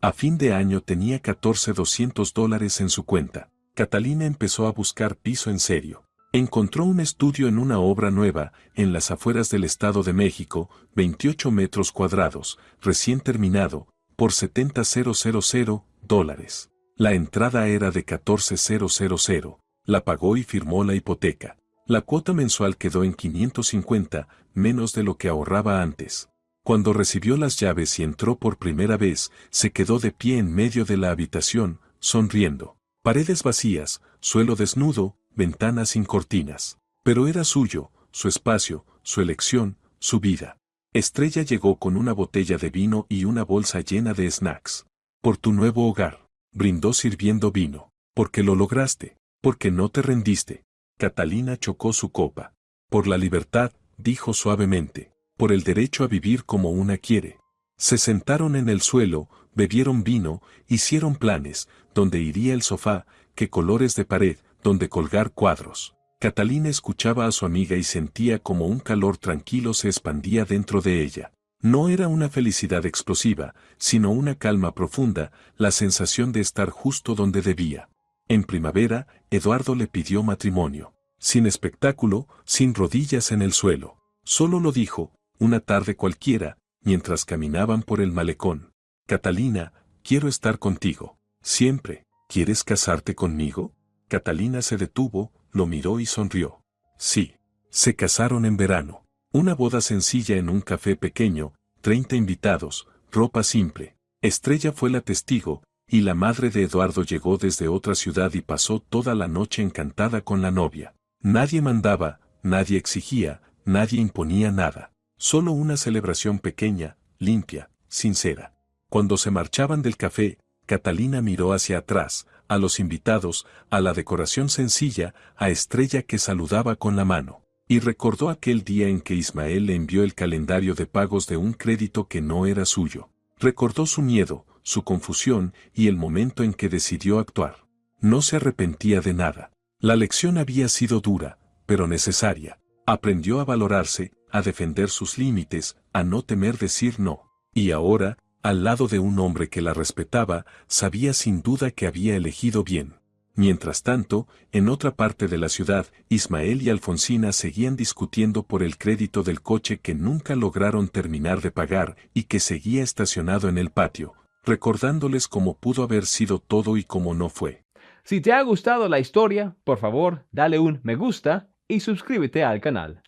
A fin de año tenía $14,200 en su cuenta. Catalina empezó a buscar piso en serio. Encontró un estudio en una obra nueva, en las afueras del Estado de México, 28 metros cuadrados, recién terminado, por $70,000. La entrada era de $14,000, la pagó y firmó la hipoteca. La cuota mensual quedó en $550, menos de lo que ahorraba antes. Cuando recibió las llaves y entró por primera vez, se quedó de pie en medio de la habitación, sonriendo. Paredes vacías, suelo desnudo, ventanas sin cortinas. Pero era suyo, su espacio, su elección, su vida. Estrella llegó con una botella de vino y una bolsa llena de snacks. Por tu nuevo hogar, brindó sirviendo vino. Porque lo lograste, porque no te rendiste. Catalina chocó su copa. Por la libertad, dijo suavemente. Por el derecho a vivir como una quiere. Se sentaron en el suelo, bebieron vino, hicieron planes, dónde iría el sofá, qué colores de pared, dónde colgar cuadros. Catalina escuchaba a su amiga y sentía como un calor tranquilo se expandía dentro de ella. No era una felicidad explosiva, sino una calma profunda, la sensación de estar justo donde debía. En primavera, Eduardo le pidió matrimonio. Sin espectáculo, sin rodillas en el suelo. Solo lo dijo, una tarde cualquiera, mientras caminaban por el malecón. Catalina, quiero estar contigo. Siempre. ¿Quieres casarte conmigo? Catalina se detuvo, lo miró y sonrió. Sí. Se casaron en verano. Una boda sencilla en un café pequeño, 30 invitados, ropa simple. Estrella fue la testigo, y la madre de Eduardo llegó desde otra ciudad y pasó toda la noche encantada con la novia. Nadie mandaba, nadie exigía, nadie imponía nada. Solo una celebración pequeña, limpia, sincera. Cuando se marchaban del café, Catalina miró hacia atrás, a los invitados, a la decoración sencilla, a Estrella que saludaba con la mano. Y recordó aquel día en que Ismael le envió el calendario de pagos de un crédito que no era suyo. Recordó su miedo, su confusión y el momento en que decidió actuar. No se arrepentía de nada. La lección había sido dura, pero necesaria. Aprendió a valorarse, a defender sus límites, a no temer decir no. Y ahora, al lado de un hombre que la respetaba, sabía sin duda que había elegido bien. Mientras tanto, en otra parte de la ciudad, Ismael y Alfonsina seguían discutiendo por el crédito del coche que nunca lograron terminar de pagar y que seguía estacionado en el patio, recordándoles cómo pudo haber sido todo y cómo no fue. Si te ha gustado la historia, por favor, dale un me gusta y suscríbete al canal.